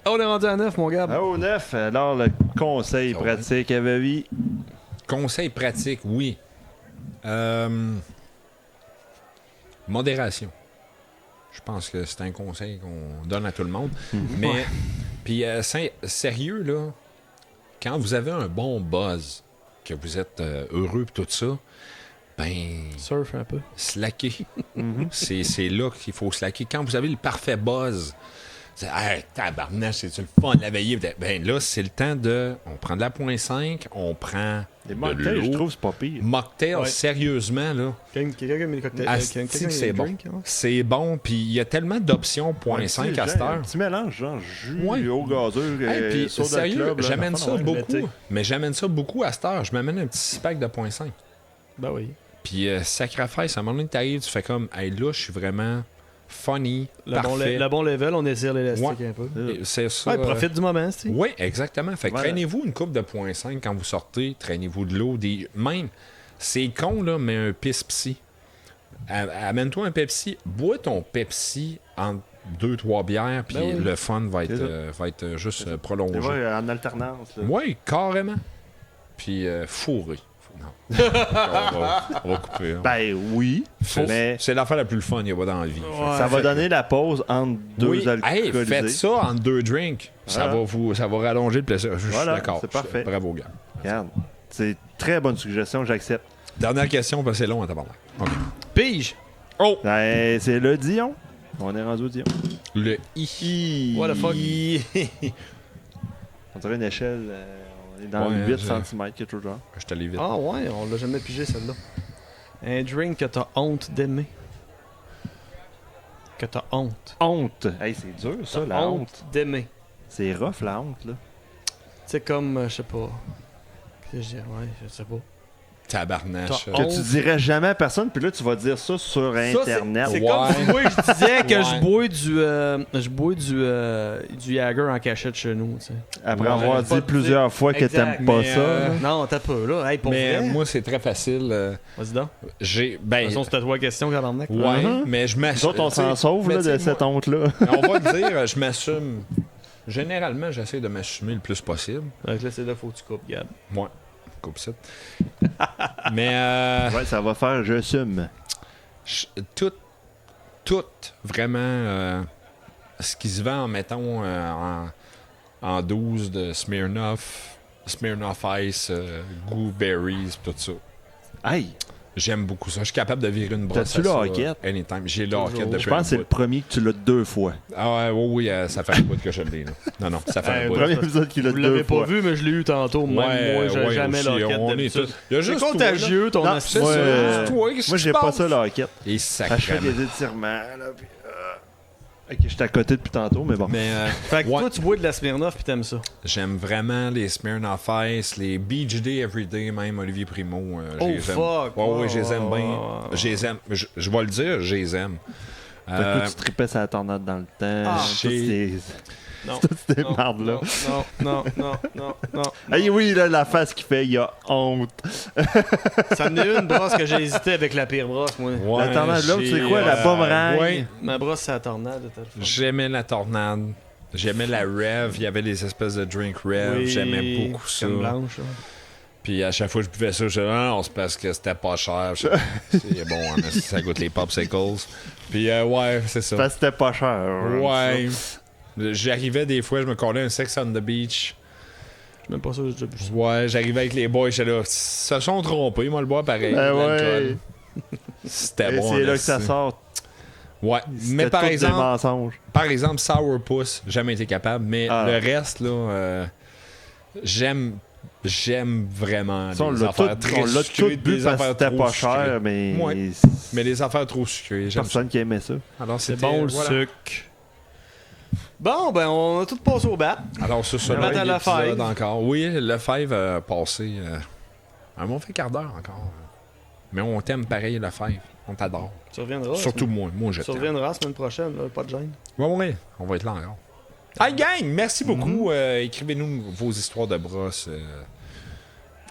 On est rendu à 9, mon gars. Ah, au 9, alors le conseil Ça va. pratique avait vie. Conseil pratique, oui. Modération. Je pense que c'est un conseil qu'on donne à tout le monde. Mais, puis, sérieux, là, quand vous avez un bon buzz, que vous êtes heureux et tout ça, ben, Surf un peu. slacker. C'est là qu'il faut slacker. Quand vous avez le parfait buzz, c'est hey, tabarnache, c'est-tu le fun la veillée? Ben là, c'est le temps de. On prend de la 0.5, on prend Les de mocktails, je l'eau. trouve, c'est pas pire. Mocktail, Ouais. sérieusement, là. Quelqu'un qui a mis le cocktail. Asti quelqu'un qui a que mis c'est le bon. drink, hein? C'est bon, puis il y a tellement d'options Un 0.5 petit à cette genre, heure. Un petit mélange, genre jus, Ouais. eau gazeuse, Hey, puis soda sérieux, club. là, j'amène l'affaire, ça ouais. beaucoup. l'été. Mais j'amène ça beaucoup à cette heure. Je m'amène un petit 6-pack de 0.5. Ben oui. Puis sacrifice, à un moment donné, t'arrives, tu fais comme, hey, là, je suis vraiment funny, parfait. Le bon level, on étire l'élastique Ouais. un peu. Et c'est ça. Ouais, profite du moment, c'est. Oui, exactement. Fait que Voilà. traînez-vous une coupe de 0.5 quand vous sortez, traînez-vous de l'eau, même, c'est con, là, mais un pisse psy. Amène-toi un Pepsi, bois ton Pepsi en 2-3 bières, puis Ben oui. le fun va C'est ça. être juste Et prolongé. ouais, en alternance. là. Oui, carrément. Puis fourré. Non. on va couper. Hein. Ben oui, mais C'est l'affaire la plus le fun qu'il y a pas dans la vie. ça va donner la pause entre deux Oui. Hey, alcoolisés. faites ça en 2 drinks. Voilà. Ça va rallonger le plaisir. Je suis Voilà, d'accord. c'est parfait. Bravo, gars. Regarde, c'est très bonne suggestion, j'accepte. Dernière question, parce que c'est long à tabarnak. OK. Pige! Oh! Ben, c'est le Dion. On est rendu au Dion. Le I. What the fuck? On dirait une échelle. Dans Ouais, 8 j'ai- cm, quelque chose genre. Je suis allé vite. Ah ouais, on l'a jamais pigé celle-là. Un drink que t'as honte d'aimer. Que t'as honte. Honte. Hey, c'est dur, ça, T'as la honte. d'aimer. C'est rough, la honte, là. C'est comme, je sais pas. Qu'est-ce que je dirais? Ouais, je sais pas. Tabarnache. T'as Que honte. tu dirais jamais à personne, puis là, tu vas dire ça sur Ça, Internet. C'est Ouais. comme si moi je disais que Ouais. je bois du Jagger en cachette chez nous. Tu sais. Après Ouais. avoir Pas dit de plusieurs fois que Exact, t'aimes pas mais, ça. là. Non, t'as pas là. Hey, pour Mais vrai. moi, c'est très facile. Vas-y donc. J'ai. De Ben. toute façon, c'était toi la question, Garbarnac. Ouais, Mhm. mais je m'assume. Nous autres, on s'en sauve là, de cette honte-là. On va le dire, je m'assume. Généralement, j'essaie de m'assumer le plus possible. Donc là, c'est là, faut que tu coupes, Gab. Moi, coupe ça. Mais Ouais, ça va faire je sume. tout vraiment ce qui se vend, mettons, en 12 de Smirnoff Ice, Gooberries, tout ça. Hey, J'aime beaucoup ça. Je suis capable de virer une brosse. T'as-tu à le ça, hockey? Anytime. J'ai le hockey depuis je pense que c'est un le bout. premier que tu l'as 2 fois. Ah ouais, oui, ça fait un bout que je l'ai. Là. Non, ça fait un Le bout. Le premier épisode qu'il a Vous 2 l'avez pas fois. vu, mais je l'ai eu tantôt. Même moi, j'ai jamais aussi, l'enquête on est d'habitude. tous- Il y a C'est juste toi, contagieux, ton Non, astuce. là. moi, C'est juste toi, qu'est-ce Moi, qui j'ai se pas passe? ça, la hockey. Et Je fais sacrément. des étirements. Là, puis, Ok, je suis à côté depuis tantôt, mais bon. Mais Fait que ouais. toi, tu bois de la Smirnoff pis t'aimes ça. j'aime vraiment les Smirnoff Ice, les Beach Day Everyday, même Olivier Primo. Je Oh, les aime. fuck! Ouais, je les aime Ouais, bien. ouais, ouais. Je les aime. Je vais le dire, je les aime. Fait que toi, tu tripais sa tornade dans le temps. Ah, toutes ces Non. toutes ces Non, mardes-là. non. Ah oui, là, la face qu'il fait, il a honte. Ça me est une brosse que j'ai hésité avec la pire brosse, moi. Ouais, La tornade, l'autre, j'ai, c'est quoi, la boomerang? ouais, Ma brosse, c'est la tornade. t'as le fun. j'aimais la tornade. J'aimais la Rev. Il y avait des espèces de drink Rev. Oui, J'aimais beaucoup ça. Crème blanche. hein. Puis à chaque fois que je buvais ça, je disais, non, c'est parce que c'était pas cher. C'est bon, hein, ça goûte les popsicles. Puis ouais, c'est ça. Parce que c'était pas cher. Ouais. J'arrivais des fois, je me collais un Sex on the Beach. Je suis même pas sûr que j'ai déjà bu ça. Ouais, j'arrivais avec les boys, j'étais là, ils se sont trompés, moi le bois pareil. Ben l'alcool. ouais. C'était Et bon. c'est en là que ça esti. sort. Ouais, mais C'était par tous des exemple, mensonges. Sourpuss, jamais été capable, mais Ah. le reste, là, j'aime vraiment Ça, on les l'a affaires tout, très on l'a sucrées, tout bu des parce que affaires c'était trop pas cher, sucrées. mais Ouais. Mais les affaires trop sucrées, j'aime ça. personne qui aimait ça. Alors C'est c'était- bon le voilà. sucre. Bon, ben, on a tout passé au bat. Alors ça, Le bat à la l'épisode five. encore. Oui, le five a passé un bon fait quart d'heure encore. Mais on t'aime pareil, le five. On t'adore. Tu reviendras. Surtout moi. Moi, je Tu t'aime. reviendras la semaine prochaine, là, pas de gêne. Ouais, on va être là encore. Hey gang, merci beaucoup. Écrivez-nous vos histoires de brosse.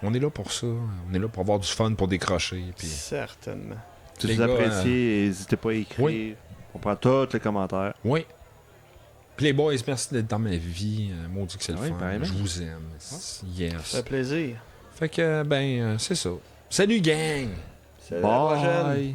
On est là pour ça. On est là pour avoir du fun, pour décrocher. Puis... Certainement. Si Les vous gars, appréciez, n'hésitez pas à écrire. oui. On prend tous les commentaires. Oui. Puis les boys, merci d'être dans ma vie. Maudit que c'est le Oui, fun. pareillement. Je vous aime. Ça Yes. fait plaisir. Fait que, c'est ça. Salut gang! C'est la prochaine. Bye!